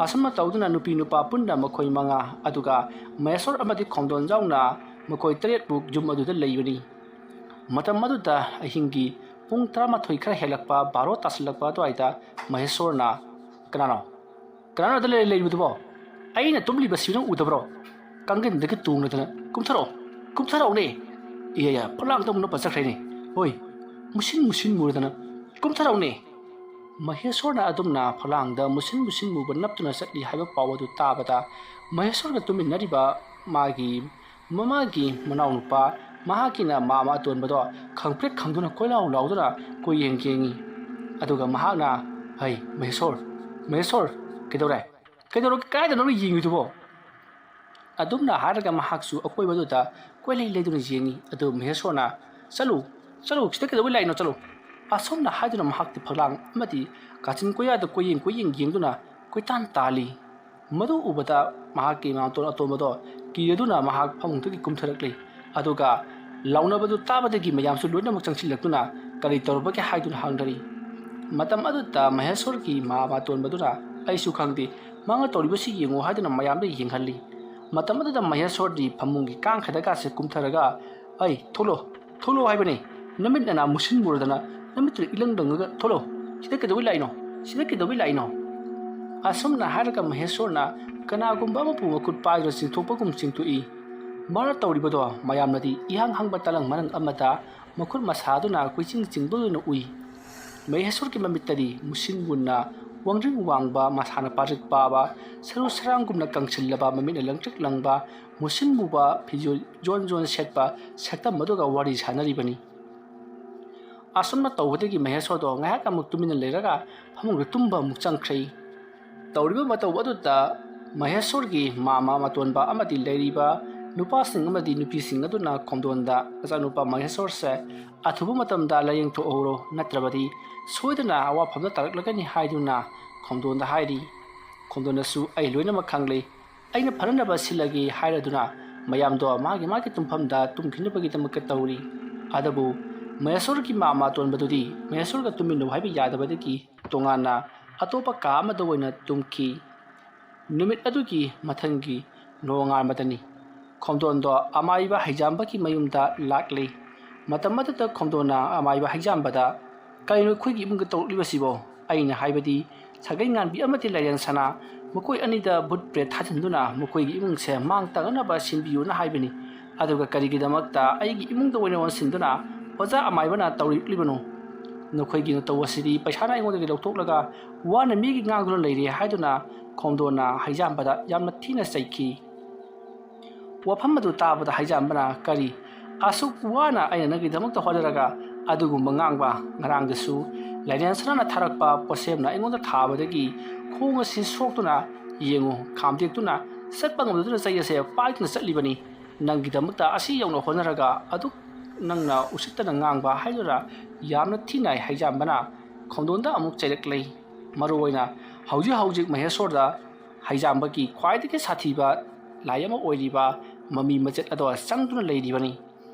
ꯑꯁꯨꯝꯅ ꯇꯧꯗꯨꯅ ꯅꯨꯄꯤ ꯅꯨꯄꯥ ꯄꯨꯟꯅ ꯃꯈꯣꯏ 5 ꯑꯗꯨꯒ ꯃꯍꯦꯁꯣꯔ ꯑꯃꯗꯤ ꯈꯣꯝꯗꯣꯟ ꯌꯥꯎꯅ ꯃꯈꯣꯏ 7ꯃꯨꯛ ꯌꯨꯝ ꯑꯗꯨꯗ ꯂꯩꯕꯅꯤ꯫ ꯃꯇꯝ ꯑꯗꯨꯗ ꯑꯍꯤꯡꯒꯤ ꯄꯨꯡ 12 ꯈꯔ ꯍꯦꯜꯂꯛꯄ 12 ꯇꯥꯁꯤꯜꯂꯛꯄ ꯑꯗꯨꯋꯥꯏꯗ ꯃꯍꯦꯁꯣꯔꯅ ꯀꯅꯥꯅꯣ ꯑꯗ ꯂꯩꯔꯤꯕꯗꯨꯕꯣ? ꯑꯩꯅ ꯇꯨꯝꯂꯤꯕꯁꯤ ꯅꯪ ꯎꯗꯕ꯭ꯔꯣ? ꯀꯥꯡꯒꯟꯗꯒꯤ ꯇꯣꯡꯂꯗꯅ ꯀꯨꯝꯊꯔꯛꯑꯣꯅꯦ꯫ ꯏꯌꯥ ꯐꯛꯂꯥꯡꯗ ꯑꯃꯨꯛ ꯅꯞꯄ ꯆꯠꯈ꯭ꯔꯦꯅꯦ꯫ ꯍꯣꯏ ꯃꯨꯁꯤꯟ ꯃꯨꯔꯗꯅ ꯀꯨꯝꯊꯔꯛꯎꯅꯦ꯫ ꯃꯍꯦꯁꯣꯔꯅ ꯑꯗꯨꯝꯅ ꯐꯛꯂꯥꯡꯗ ꯃꯨꯁꯤꯟ ꯃꯨꯕ ꯅꯞꯇꯨꯅ ꯆꯠꯂꯤ ꯍꯥꯏꯕ ꯄꯥꯎ ꯑꯗꯨ ꯇꯥꯕꯗ ꯃꯍꯦꯁꯣꯔꯒ ꯇꯨꯃꯤꯟꯅꯔꯤꯕ ꯃꯥꯒꯤ ꯃꯃꯥꯒꯤ ꯃꯅꯥꯎꯅꯨꯄꯥ ꯃꯍꯥꯛꯀꯤꯅ ꯃꯥꯃ ꯑꯇꯣꯟꯕꯗꯣ ꯈꯪꯄ꯭ꯔꯦꯛ ꯈꯪꯗꯨꯅ ꯀꯣꯏꯂꯥꯎ ꯂꯥꯎꯗꯨꯅ ꯀꯣꯏꯌꯦꯡ ꯌꯦꯡꯉꯤ꯫ ꯑꯗꯨꯒ ꯃꯍꯥꯛꯅ ꯍꯩ ꯃꯍꯦꯁꯣꯔ ꯀꯩꯗꯧꯔꯒꯦ ꯀꯗꯥꯏꯗꯅꯣ ꯌꯦꯡꯉꯤꯗꯨꯕꯣ? ꯑꯗꯨꯝꯅ ꯍꯥꯏꯔꯒ ꯃꯍꯥꯛꯁꯨ ꯑꯀꯣꯏꯕꯗꯨꯗ ꯀꯣꯏꯂꯩ ꯂꯩꯗꯨꯅ ꯌꯦꯡꯉꯤ꯫ ꯑꯗꯨ ꯃꯍꯦꯁꯣꯔꯅ ꯆꯠꯂꯨ ꯁꯤꯗ ꯀꯩꯗꯧꯕꯩ ꯂꯥꯛꯏꯅꯣ ꯆꯠꯂꯨ꯫ ꯑꯁꯨꯝꯅ ꯍꯥꯏꯗꯨꯅ ꯃꯍꯥꯛꯇꯤ ꯐꯛꯂꯥꯡ ꯑꯃꯗꯤ ꯀꯥꯆꯤꯟ ꯀꯣꯏꯌꯥꯗ ꯀꯣꯏꯌꯦꯡ ꯌꯦꯡꯗꯨꯅ ꯀꯣꯏꯇꯥꯟ ꯇꯥꯜꯂꯤ꯫ ꯃꯗꯨ ꯎꯕꯗ ꯃꯍꯥꯛꯀꯤ ꯃꯥꯝꯇꯣꯟ ꯑꯇꯣꯟꯕꯗꯣ ꯀꯤꯔꯗꯨꯅ ꯃꯍꯥꯛ ꯐꯃꯨꯡꯗꯒꯤ ꯀꯨꯝꯊꯔꯛꯂꯤ꯫ ꯑꯗꯨꯒ ꯂꯥꯎꯅꯕꯗꯨ ꯇꯥꯕꯗꯒꯤ ꯃꯌꯥꯝꯁꯨ ꯂꯣꯏꯅꯃꯛ ꯆꯪꯁꯤꯜꯂꯛꯇꯨꯅ ꯀꯔꯤ ꯇꯧꯔꯕꯒꯦ ꯍꯥꯏꯗꯨꯅ ꯍꯪꯅꯔꯤ꯫ ꯃꯇꯝ ꯑꯗꯨꯗ ꯃꯍꯦꯁꯣꯔꯒꯤ ꯃꯥꯃ ꯑꯇꯣꯟꯕꯗꯨꯅ ꯑꯩꯁꯨ ꯈꯪꯗꯦ ꯃꯥꯅ ꯇꯧꯔꯤꯕꯁꯤ ꯌꯦꯡꯉꯨ ꯍꯥꯏꯗꯨꯅ ꯃꯌꯥꯝꯗ ꯌꯦꯡꯍꯜꯂꯤ꯫ ꯃꯇꯝ ꯑꯗꯨꯗ ꯃꯍꯦꯁꯣꯔꯗꯤ ꯐꯃꯨꯡꯒꯤ ꯀꯥꯡꯈꯗꯒꯥꯁꯦ ꯀꯨꯝꯊꯔꯒ ꯑꯩ ꯊꯣꯛꯂꯛꯑꯣ ꯍꯥꯏꯕꯅꯤ꯫ ꯅꯃꯤꯠ ꯅꯅꯥ ꯃꯨꯁꯤꯟ ꯃꯨꯔꯗꯅ ꯅꯃꯤꯠꯇꯨꯗ ꯏꯂꯪ ꯂꯪꯉꯒ ꯊꯣꯛꯂꯛꯑꯣ ꯁꯤꯗ ꯀꯩꯗꯧꯕꯩ ꯂꯥꯛꯏꯅꯣ? ꯑꯁꯨꯝꯅ ꯍꯥꯏꯔꯒ ꯃꯍꯦꯁꯣꯔꯅ ꯀꯅꯥꯒꯨꯝꯕ ꯑꯃꯕꯨ ꯃꯈꯨꯠ ꯄꯥꯏꯗꯨꯅ ꯆꯤꯡꯊꯣꯛꯄꯒꯨꯝ ꯆꯤꯡꯊꯣꯛꯏ꯫ ꯃꯥꯅ ꯇꯧꯔꯤꯕꯗꯣ ꯃꯌꯥꯝꯅꯗꯤ ꯏꯍꯥꯡ ꯍꯥꯡꯕ ꯇꯂꯪ ꯃꯅꯪ ꯑꯃꯗ ꯃꯈꯨꯠ ꯃꯁꯥꯗꯨꯅ ꯀꯣꯏꯆꯤꯡ ꯆꯤꯡꯕꯗꯨꯅ ꯎꯏ꯫ ꯃꯍꯦꯁꯣꯔꯒꯤ ꯃꯃꯤꯠꯇꯗꯤ ꯃꯨꯁꯤꯟ ꯃꯨꯅ ꯋꯥꯡꯗ꯭ꯔꯤꯡ ꯋꯥꯡꯕ ꯃꯁꯥꯅ ꯄꯥꯗ꯭ꯔꯤꯛ ꯄꯥꯕ ꯁꯔꯨ ꯁꯔꯥꯡꯒꯨꯝꯅ ꯀꯪꯁꯤꯜꯂꯕ ꯃꯃꯤꯠꯅ ꯂꯪꯇ꯭ꯔꯤꯛ ꯂꯪꯕ ꯃꯨꯁꯤꯟ ꯃꯨꯕ ꯐꯤꯖꯣꯜ ꯖꯣꯟ ꯁꯦꯠꯄ ꯁꯛꯇꯝ ꯑꯗꯨꯒ ꯋꯥꯔꯤ ꯁꯥꯟꯅꯔꯤꯕꯅꯤ꯫ ꯑꯁꯨꯝꯅ ꯇꯧꯕꯗꯒꯤ ꯃꯍꯦꯁꯣꯔꯗꯣ ꯉꯥꯏꯍꯥꯛ ꯑꯃꯨꯛ ꯇꯨꯃꯤꯟꯅ ꯂꯩꯔꯒ ꯐꯃꯨꯡꯗ ꯇꯨꯝꯕ ꯑꯃꯨꯛ ꯆꯪꯈ꯭ꯔꯦ꯫ ꯇꯧꯔꯤꯕ ꯃꯇꯧ ꯑꯗꯨꯗ ꯃꯍꯦꯁꯣꯔꯒꯤ ꯃꯥꯃ ꯃꯇꯣꯟꯕ ꯑꯃꯗꯤ ꯂꯩꯔꯤꯕ ꯅꯨꯄꯥꯁꯤꯡ ꯑꯃꯗꯤ ꯅꯨꯄꯤꯁꯤꯡ ꯑꯗꯨꯅ ꯈꯣꯝꯗꯣꯟꯗ ꯃꯆꯥꯅꯨꯄꯥ ꯃꯍꯦꯁꯣꯔꯁꯦ ꯑꯊꯨꯕ ꯃꯇꯝꯗ ꯂꯥꯌꯦꯡꯊꯣꯛꯍꯧꯔꯣ ꯅꯠꯇ꯭ꯔꯕꯗꯤ ꯁꯣꯏꯗꯅ ꯑꯋꯥꯐꯝꯗ ꯇꯥꯔꯛꯂꯒꯅꯤ ꯍꯥꯏꯗꯨꯅ ꯈꯣꯝꯗꯣꯟꯗ ꯍꯥꯏꯔꯤ꯫ ꯈꯣꯝꯗꯣꯟꯅꯁꯨ ꯑꯩ ꯂꯣꯏꯅꯃꯛ ꯈꯪꯂꯦ ꯑꯩꯅ ꯐꯅꯅꯕ ꯁꯤꯜꯂꯒꯦ ꯍꯥꯏꯔꯗꯨꯅ ꯃꯌꯥꯝꯗꯣ ꯃꯥꯒꯤ ꯇꯨꯝꯐꯝꯗ ꯇꯨꯝꯈꯤꯅꯕꯒꯤꯗꯃꯛꯇ ꯇꯧꯔꯤ꯫ ꯑꯗꯨꯕꯨ ꯃꯍꯦꯁꯣꯔꯒꯤ ꯃꯥꯃ ꯑꯇꯣꯟꯕꯗꯨꯗꯤ ꯃꯍꯦꯁꯣꯔꯒ ꯇꯨꯝꯃꯤꯟꯅꯧ ꯍꯥꯏꯕ ꯌꯥꯗꯕꯗꯒꯤ ꯇꯣꯉꯥꯟꯅ ꯑꯇꯣꯞꯄ ꯀꯥ ꯑꯃꯗ ꯑꯣꯏꯅ ꯇꯨꯝꯈꯤ꯫ ꯅꯨꯃꯤꯠ ꯑꯗꯨꯒꯤ ꯃꯊꯪꯒꯤ ꯅꯣꯡꯉꯥꯟꯕꯗꯅꯤ ꯈꯣꯝꯗꯣꯟꯗꯣ ꯑꯃꯥꯏꯕ ꯍꯩꯖꯥꯝꯕꯒꯤ ꯃꯌꯨꯝꯗ ꯂꯥꯛꯂꯤ꯫ ꯃꯇꯝ ꯑꯗꯨꯗ ꯈꯣꯝꯗꯣꯟꯅ ꯑꯃꯥꯏꯕ ꯍꯩꯖꯥꯝꯕꯗ ꯀꯔꯤꯅꯣ ꯑꯩꯈꯣꯏꯒꯤ ꯏꯃꯨꯡꯗ ꯇꯧꯔꯛꯂꯤꯕꯁꯤꯕꯣ? ꯑꯩꯅ ꯍꯥꯏꯕꯗꯤ ꯁꯥꯒꯩ ꯉꯥꯟꯕꯤ ꯑꯃꯗꯤ ꯂꯥꯏꯔꯦꯟ ꯁꯅꯥ ꯃꯈꯣꯏ ꯑꯅꯤꯗ ꯕꯨꯠ ꯄ꯭ꯔꯦꯠ ꯊꯥꯖꯤꯟꯗꯨꯅ ꯃꯈꯣꯏꯒꯤ ꯏꯃꯨꯡꯁꯦ ꯃꯥꯡ ꯇꯥꯛꯅꯅꯕ ꯁꯤꯟꯕꯤꯌꯨꯅ ꯍꯥꯏꯕꯅꯤ꯫ ꯑꯗꯨꯒ ꯀꯔꯤꯒꯤꯗꯃꯛꯇ ꯑꯩꯒꯤ ꯏꯃꯨꯡꯗ ꯑꯣꯏꯅ ꯑꯣꯟꯁꯤꯟꯗꯨꯅ ꯑꯣꯖꯥ ꯑꯃꯥꯏꯕꯅ ꯇꯧꯔꯛꯂꯤꯕꯅꯣ? ꯅꯈꯣꯏꯒꯤ ꯅꯇꯧ ꯑꯁꯤꯗꯤ ꯄꯩꯁꯥꯅ ꯑꯩꯉꯣꯟꯗꯒꯤ ꯂꯧꯊꯣꯛꯂꯒ ꯋꯥꯅ ꯃꯤꯒꯤ ꯉꯥꯡꯗꯨꯅ ꯂꯩꯔꯦ ꯍꯥꯏꯗꯨꯅ ꯈꯣꯝꯗꯣꯟꯅ ꯍꯩꯖꯥꯝꯕꯗ ꯌꯥꯝꯅ ꯊꯤꯅ ꯆꯩꯈꯤ꯫ ꯋꯥꯐꯝ ꯑꯗꯨ ꯇꯥꯕꯗ ꯍꯩꯖꯥꯝꯕꯅ ꯀꯔꯤ ꯑꯁꯨꯛ ꯋꯥꯅ ꯑꯩꯅ ꯅꯪꯒꯤꯗꯃꯛꯇ ꯍꯣꯠꯅꯔꯒ ꯑꯗꯨꯒꯨꯝꯕ ꯉꯥꯡꯕ? ꯉꯔꯥꯡꯗꯁꯨ ꯂꯥꯏꯔꯦꯟ ꯁꯅꯥꯅ ꯊꯥꯔꯛꯄ ꯄꯣꯠꯁꯦꯝꯅ ꯑꯩꯉꯣꯟꯗ ꯊꯥꯕꯗꯒꯤ ꯈꯣꯡ ꯑꯁꯤ ꯁꯣꯛꯇꯨꯅ ꯌꯦꯡꯉꯨ ꯈꯥꯝꯇꯦꯛꯇꯨꯅ ꯆꯠꯄ ꯉꯝꯗꯗꯨꯅ ꯆꯩ ꯑꯁꯦ ꯄꯥꯏꯗꯨꯅ ꯆꯠꯂꯤꯕꯅꯤ꯫ ꯅꯪꯒꯤꯗꯃꯛꯇ ꯑꯁꯤ ꯌꯧꯅ ꯍꯣꯠꯅꯔꯒ ꯑꯗꯨꯛ ꯅꯪꯅ ꯎꯁꯤꯠꯇꯅ ꯉꯥꯡꯕ ꯍꯥꯏꯗꯨꯅ ꯌꯥꯝꯅ ꯊꯤꯅ ꯍꯩꯖꯥꯝꯕꯅ ꯈꯣꯝꯗꯣꯟꯗ ꯑꯃꯨꯛ ꯆꯩꯔꯛꯂꯤ꯫ ꯃꯔꯨꯑꯣꯏꯅ ꯍꯧꯖꯤꯛ ꯃꯍꯦꯁꯣꯔꯗ ꯍꯩꯖꯥꯝꯕꯒꯤ ꯈ꯭ꯋꯥꯏꯗꯒꯤ ꯁꯥꯊꯤꯕ ꯂꯥꯏ ꯑꯃ ꯑꯣꯏꯔꯤꯕ ꯃꯃꯤ ꯃꯆꯦꯠ ꯑꯗꯣ ꯆꯪꯗꯨꯅ ꯂꯩꯔꯤꯕꯅꯤ꯫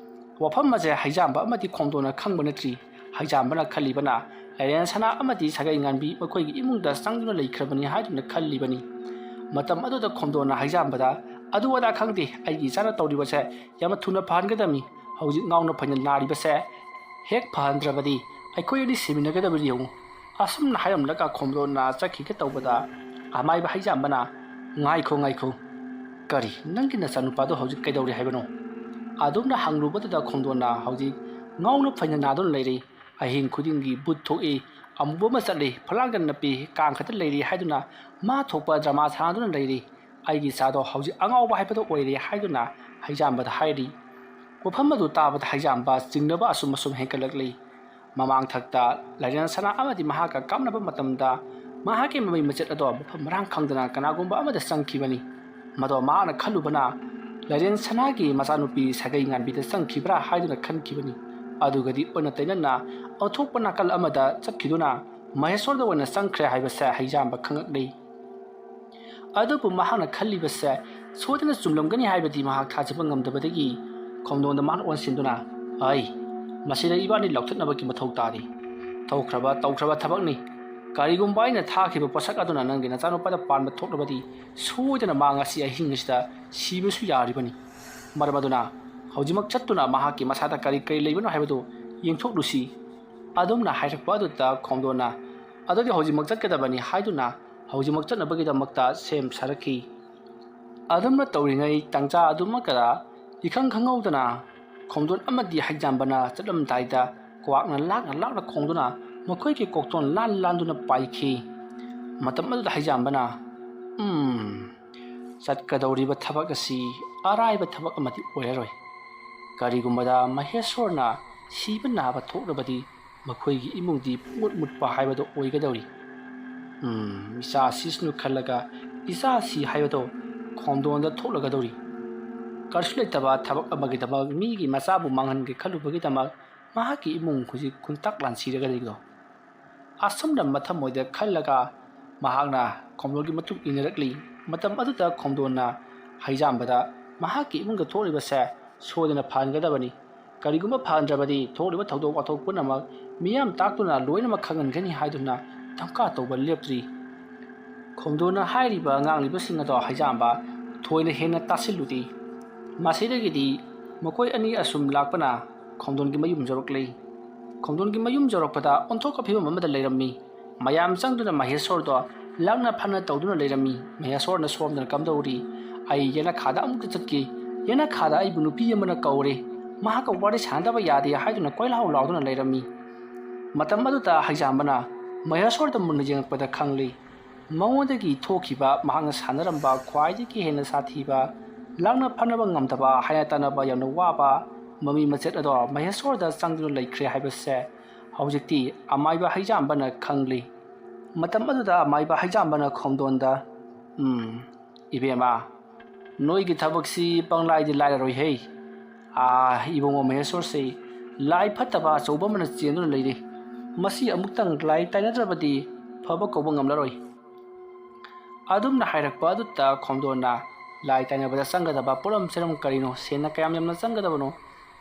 ꯋꯥꯐꯝ ꯑꯁꯦ ꯍꯩꯖꯥꯝꯕ ꯑꯃꯗꯤ ꯈꯣꯝꯗꯣꯟꯅ ꯈꯪꯕ ꯅꯠꯇ꯭ꯔꯤ꯫ ꯍꯩꯖꯥꯝꯕꯅ ꯈꯜꯂꯤꯕꯅ ꯂꯥꯏꯔꯦꯟ ꯁꯅꯥ ꯑꯃꯗꯤ ꯁꯥꯒꯩ ꯉꯥꯟꯕꯤ ꯃꯈꯣꯏꯒꯤ ꯏꯃꯨꯡꯗ ꯆꯪꯗꯨꯅ ꯂꯩꯈ꯭ꯔꯕꯅꯤ ꯍꯥꯏꯗꯨꯅ ꯈꯜꯂꯤꯕꯅꯤ꯫ ꯃꯇꯝ ꯑꯗꯨꯗ ꯈꯣꯝꯗꯣꯟꯅ ꯍꯩꯖꯥꯝꯕꯗ ꯑꯗꯨ ꯑꯗꯥ ꯈꯪꯗꯦ ꯑꯩꯒꯤ ꯏꯆꯥꯅ ꯇꯧꯔꯤꯕꯁꯦ ꯌꯥꯝꯅ ꯊꯨꯅ ꯐꯍꯟꯒꯗꯕꯅꯤ꯫ ꯍꯧꯖꯤꯛ ꯉꯥꯎꯅ ꯐꯩꯅ ꯅꯥꯔꯤꯕꯁꯦ ꯍꯦꯛ ꯐꯍꯟꯗ꯭ꯔꯕꯗꯤ ꯑꯩꯈꯣꯏ ꯑꯅꯤ ꯁꯤꯃꯤꯟꯅꯒꯗꯕꯗꯤ ꯌꯦꯡꯉꯨ ꯑꯁꯨꯝꯅ ꯍꯥꯏꯔꯝꯂꯒ ꯈꯣꯝꯗꯣꯟꯅ ꯆꯠꯈꯤꯒꯦ ꯇꯧꯕꯗ ꯑꯃꯥꯏꯕ ꯍꯩꯖꯥꯝꯕꯅ ꯉꯥꯏꯈꯣ ꯀꯔꯤ ꯅꯪꯒꯤ ꯅꯆꯥꯅꯨꯄꯥꯗꯣ ꯍꯧꯖꯤꯛ ꯀꯩꯗꯧꯔꯤ ꯍꯥꯏꯕꯅꯣ ꯑꯗꯨꯝꯅ ꯍꯪꯂꯨꯕꯗꯨꯗ ꯈꯣꯝꯗꯣꯟꯅ ꯍꯧꯖꯤꯛ ꯉꯥꯎꯅ ꯐꯩꯅ ꯅꯥꯗꯨꯅ ꯂꯩꯔꯤ ꯑꯍꯤꯡ ꯈꯨꯗꯤꯡꯒꯤ ꯕꯨꯠ ꯊꯣꯛꯏ ꯑꯃꯨꯕ ꯑꯃ ꯆꯠꯂꯤ ꯐꯂꯥꯡꯗ ꯅꯞꯄꯤ ꯀꯥꯡ ꯈꯛꯇ ꯂꯩꯔꯤ ꯍꯥꯏꯗꯨꯅ ꯃꯥ ꯊꯣꯛꯄ ꯗ꯭ꯔꯃꯥ ꯁꯥꯟꯅꯗꯨꯅ ꯂꯩꯔꯤ ꯑꯩꯒꯤ ꯏꯆꯥꯗꯣ ꯍꯧꯖꯤꯛ ꯑꯉꯥꯎꯕ ꯍꯥꯏꯕꯗꯣ ꯑꯣꯏꯔꯦ ꯍꯥꯏꯗꯨꯅ ꯍꯩꯖꯥꯝꯕꯗ ꯍꯥꯏꯔꯤ ꯋꯥꯐꯝ ꯑꯗꯨ ꯇꯥꯕꯗ ꯍꯩꯖꯥꯝꯕ ꯆꯤꯡꯅꯕ ꯑꯁꯨꯝ ꯍꯦꯟꯒꯠꯂꯛꯂꯤ ꯃꯃꯥꯡ ꯊꯛꯇ ꯂꯥꯏꯔꯦꯟ ꯁꯅꯥ ꯑꯃꯗꯤ ꯃꯍꯥꯛꯀ ꯀꯥꯞꯅꯕ ꯃꯇꯝꯗ ꯃꯍꯥꯛꯀꯤ ꯃꯃꯩ ꯃꯆꯦꯠ ꯑꯗꯣ ꯃꯐꯝ ꯃꯔꯥꯡ ꯈꯪꯗꯅ ꯀꯅꯥꯒꯨꯝꯕ ꯑꯃꯗ ꯆꯪꯈꯤꯕꯅꯤ ꯃꯗꯣ ꯃꯍꯥꯛꯅ ꯈꯜꯂꯨꯕꯅ ꯂꯥꯏꯔꯦꯟ ꯁꯅꯥꯒꯤ ꯃꯆꯥꯅꯨꯄꯤ ꯁꯥꯒꯩ ꯉꯥꯟꯕꯤꯗ ꯆꯪꯈꯤꯕ꯭ꯔꯥ ꯍꯥꯏꯗꯨꯅ ꯈꯟꯈꯤꯕꯅꯤ ꯑꯗꯨꯒꯗꯤ ꯑꯣꯟꯅ ꯇꯩꯅꯅ ꯑꯊꯣꯛꯄ ꯅꯥꯀꯜ ꯑꯃꯗ ꯆꯠꯈꯤꯗꯨꯅ ꯃꯍꯦꯁꯣꯔꯗ ꯑꯣꯏꯅ ꯆꯪꯈ꯭ꯔꯦ ꯍꯥꯏꯕꯁꯦ ꯍꯩꯖꯥꯝꯕ ꯈꯪꯉꯛꯂꯤ ꯑꯗꯨꯕꯨ ꯃꯍꯥꯛꯅ ꯈꯜꯂꯤꯕꯁꯦ ꯁꯣꯏꯗꯅ ꯆꯨꯝꯂꯝꯒꯅꯤ ꯍꯥꯏꯕꯗꯤ ꯃꯍꯥꯛ ꯊꯥꯖꯕ ꯉꯝꯗꯕꯗꯒꯤ ꯈꯣꯝꯗꯣꯟꯗ ꯃꯍꯥꯛꯅ ꯑꯣꯟꯁꯤꯟꯗꯨꯅ ꯃꯁꯤꯗ ꯏꯕꯥꯅꯤ ꯂꯧꯊꯠꯅꯕꯒꯤ ꯃꯊꯧ ꯇꯥꯔꯤ ꯇꯧꯈ꯭ꯔꯕ ꯊꯕꯛꯅꯤ ꯀꯔꯤꯒꯨꯝꯕ ꯑꯩꯅ ꯊꯥꯈꯤꯕ ꯄꯣꯠꯁꯛ ꯑꯗꯨꯅ ꯅꯪꯒꯤ ꯅꯆꯥꯅꯨꯄꯥꯗ ꯄꯥꯟꯕ ꯊꯣꯛꯂꯕꯗꯤ ꯁꯣꯏꯗꯅ ꯃꯥ ꯉꯁꯤ ꯑꯍꯤꯡ ꯑꯁꯤꯗ ꯁꯤꯕꯁꯨ ꯌꯥꯔꯤꯕꯅꯤ ꯃꯔꯝ ꯑꯗꯨꯅ ꯍꯧꯖꯤꯛꯃꯛ ꯆꯠꯇꯨꯅ ꯃꯍꯥꯛꯀꯤ ꯃꯁꯥꯗ ꯀꯔꯤ ꯂꯩꯕꯅꯣ ꯍꯥꯏꯕꯗꯨ ꯌꯦꯡꯊꯣꯛꯂꯨꯁꯤ ꯑꯗꯨꯝꯅ ꯍꯥꯏꯔꯛꯄ ꯑꯗꯨꯗ ꯈꯣꯝꯗꯣꯟꯅ ꯑꯗꯨꯗꯤ ꯍꯧꯖꯤꯛꯃꯛ ꯆꯠꯀꯗꯕꯅꯤ ꯍꯥꯏꯗꯨꯅ ꯍꯧꯖꯤꯛꯃꯛ ꯆꯠꯅꯕꯒꯤꯗꯃꯛꯇ ꯁꯦꯝ ꯁꯥꯔꯛꯈꯤ ꯑꯗꯨꯝꯅ ꯇꯧꯔꯤꯉꯩ ꯇꯥꯟꯖꯥ ꯑꯗꯨꯃꯛꯇꯗ ꯏꯈꯪ ꯈꯪꯍꯧꯗꯅ ꯈꯣꯝꯗꯣꯟ ꯑꯃꯗꯤ ꯍꯩꯖꯥꯝꯕꯅ ꯆꯠꯂꯝꯗꯥꯏꯗ ꯀ꯭ꯋꯥꯛꯅ ꯂꯥꯛꯅ ꯈꯣꯡꯗꯨꯅ ꯃꯈꯣꯏꯒꯤ ꯀꯣꯛꯇꯣꯟ ꯂꯥꯟꯗꯨꯅ ꯄꯥꯏꯈꯤ ꯃꯇꯝ ꯑꯗꯨꯗ ꯍꯩꯖꯥꯝꯕꯅ ꯆꯠꯀꯗꯧꯔꯤꯕ ꯊꯕꯛ ꯑꯁꯤ ꯑꯔꯥꯏꯕ ꯊꯕꯛ ꯑꯃꯗꯤ ꯑꯣꯏꯔꯔꯣꯏ ꯀꯔꯤꯒꯨꯝꯕꯗ ꯃꯍꯦꯁꯣꯔꯅ ꯁꯤꯕ ꯅꯥꯕ ꯊꯣꯛꯂꯕꯗꯤ ꯃꯈꯣꯏꯒꯤ ꯏꯃꯨꯡꯗꯤ ꯄꯨꯡꯃꯨꯠ ꯃꯨꯠꯄ ꯍꯥꯏꯕꯗꯣ ꯑꯣꯏꯒꯗꯧꯔꯤ ꯏꯆꯥ ꯁꯤꯁꯅꯨ ꯈꯜꯂꯒ ꯏꯆꯥꯁꯤ ꯍꯥꯏꯕꯗꯣ ꯈꯣꯝꯗꯣꯟꯗ ꯊꯣꯛꯂꯒꯗꯧꯔꯤ ꯀꯔꯤꯁꯨ ꯂꯩꯇꯕ ꯊꯕꯛ ꯑꯃꯒꯤꯗꯃꯛ ꯃꯤꯒꯤ ꯃꯆꯥꯕꯨ ꯃꯥꯡꯍꯟꯒꯦ ꯈꯜꯂꯨꯕꯒꯤꯗꯃꯛ ꯃꯍꯥꯛꯀꯤ ꯏꯃꯨꯡ ꯍꯧꯖꯤꯛ ꯈꯨꯟꯇꯥꯛ ꯂꯥꯟꯁꯤꯔꯒ ꯂꯩꯕꯗꯣ ꯑꯁꯨꯝꯅ ꯃꯊꯃꯣꯏꯗ ꯈꯜꯂꯒ ꯃꯍꯥꯛꯅ ꯈꯣꯝꯗꯣꯟꯒꯤ ꯃꯇꯨꯡ ꯏꯟꯅꯔꯛꯂꯤ ꯃꯇꯝ ꯑꯗꯨꯗ ꯈꯣꯝꯗꯣꯟꯅ ꯍꯩꯖꯥꯝꯕꯗ ꯃꯍꯥꯛꯀꯤ ꯏꯃꯨꯡꯗ ꯊꯣꯛꯂꯤꯕꯁꯦ ꯁꯣꯏꯗꯅ ꯐꯍꯟꯒꯗꯕꯅꯤ ꯀꯔꯤꯒꯨꯝꯕ ꯐꯍꯟꯗ꯭ꯔꯕꯗꯤ ꯊꯣꯛꯂꯤꯕ ꯊꯧꯗꯣꯛ ꯋꯥꯊꯣꯛ ꯄꯨꯝꯅꯃꯛ ꯃꯤꯌꯥꯝ ꯇꯥꯛꯇꯨꯅ ꯂꯣꯏꯅꯃꯛ ꯈꯪꯍꯟꯒꯅꯤ ꯍꯥꯏꯗꯨꯅ ꯙꯝꯀꯥ ꯇꯧꯕ ꯂꯦꯞꯇ꯭ꯔꯤ ꯈꯣꯝꯗꯣꯟꯅ ꯍꯥꯏꯔꯤꯕ ꯉꯥꯡꯂꯤꯕꯁꯤꯡ ꯑꯗꯣ ꯍꯩꯖꯥꯝꯕ ꯊꯣꯏꯅ ꯍꯦꯟꯅ ꯇꯥꯁꯤꯜꯂꯨꯗꯦ ꯃꯁꯤꯗꯒꯤꯗꯤ ꯃꯈꯣꯏ ꯑꯅꯤ ꯑꯁꯨꯝ ꯂꯥꯛꯄꯅ ꯈꯣꯝꯗꯣꯟꯒꯤ ꯃꯌꯨꯝ ꯌꯧꯔꯛꯂꯤ ꯈꯣꯝꯗꯣꯟꯒꯤ ꯃꯌꯨꯝ ꯌꯧꯔꯛꯄꯗ ꯑꯣꯟꯊꯣꯛꯄ ꯐꯤꯕꯝ ꯑꯃꯗ ꯂꯩꯔꯝꯃꯤ ꯃꯌꯥꯝ ꯆꯪꯗꯨꯅ ꯃꯍꯦꯁꯣꯔꯗꯣ ꯂꯥꯛꯅ ꯐꯅ ꯇꯧꯗꯨꯅ ꯂꯩꯔꯝꯃꯤ ꯃꯍꯦꯁꯣꯔꯅ ꯁꯣꯝꯗꯅ ꯀꯝꯗꯧꯔꯤ ꯑꯩ ꯌꯦꯅꯈꯥꯗ ꯑꯃꯨꯛꯇ ꯆꯠꯈꯤ ꯌꯦꯅꯈꯥꯗ ꯑꯩꯕꯨ ꯅꯨꯄꯤ ꯑꯃꯅ ꯀꯧꯔꯦ ꯃꯍꯥꯛꯀ ꯋꯥꯔꯤ ꯁꯥꯟꯅꯗꯕ ꯌꯥꯗꯦ ꯍꯥꯏꯗꯨꯅ ꯀꯣꯏꯂꯥꯎ ꯂꯥꯎꯗꯨꯅ ꯂꯩꯔꯝꯃꯤ ꯃꯇꯝ ꯑꯗꯨꯗ ꯍꯩꯖꯥꯝꯕꯅ ꯃꯍꯦꯁꯣꯔꯗ ꯃꯨꯟꯅ ꯌꯦꯡꯉꯛꯄꯗ ꯈꯪꯂꯤ ꯃꯉꯣꯟꯗꯒꯤ ꯊꯣꯛꯈꯤꯕ ꯃꯍꯥꯛꯅ ꯁꯥꯟꯅꯔꯝꯕ ꯈ꯭ꯋꯥꯏꯗꯒꯤ ꯍꯦꯟꯅ ꯁꯥꯊꯤꯕ ꯂꯥꯛꯅ ꯐꯅꯕ ꯉꯝꯗꯕ ꯍꯥꯏꯅ ꯇꯥꯟꯅꯕ ꯌꯥꯝꯅ ꯋꯥꯕ ꯃꯃꯤ ꯃꯆꯦꯠ ꯑꯗꯣ ꯃꯍꯦꯁꯣꯔꯗ ꯆꯪꯗꯨꯅ ꯂꯩꯈ꯭ꯔꯦ ꯍꯥꯏꯕꯁꯦ ꯍꯧꯖꯤꯛꯇꯤ ꯑꯃꯥꯏꯕ ꯍꯩꯖꯥꯝꯕꯅ ꯈꯪꯂꯤ ꯃꯇꯝ ꯑꯗꯨꯗ ꯑꯃꯥꯏꯕ ꯍꯩꯖꯥꯝꯕꯅ ꯈꯣꯝꯗꯣꯟꯗ ꯏꯕꯦꯝꯃ ꯅꯣꯏꯒꯤ ꯊꯕꯛꯁꯤ ꯄꯪꯂꯥꯏꯗꯤ ꯂꯥꯏꯔꯔꯣꯏꯍꯦ ꯏꯕꯨꯡꯉꯣ ꯃꯍꯦꯁꯣꯔꯁꯤ ꯂꯥꯏ ꯐꯠꯇꯕ ꯑꯆꯧꯕ ꯑꯃꯅ ꯆꯦꯟꯗꯨꯅ ꯂꯩꯔꯤ ꯃꯁꯤ ꯑꯃꯨꯛꯇꯪ ꯂꯥꯏ ꯇꯥꯏꯅꯗ꯭ꯔꯕꯗꯤ ꯐꯕ ꯀꯧꯕ ꯉꯝꯂꯔꯣꯏ ꯑꯗꯨꯝꯅ ꯍꯥꯏꯔꯛꯄ ꯑꯗꯨꯗ ꯈꯣꯝꯗꯣꯟꯅ ꯂꯥꯏ ꯇꯥꯏꯅꯕꯗ ꯆꯪꯒꯗꯕ ꯄꯣꯠꯂꯝ ꯆꯩꯔꯝ ꯀꯔꯤꯅꯣ ꯁꯦꯟꯅ ꯀꯌꯥꯝ ꯌꯥꯝꯅ ꯆꯪꯒꯗꯕꯅꯣ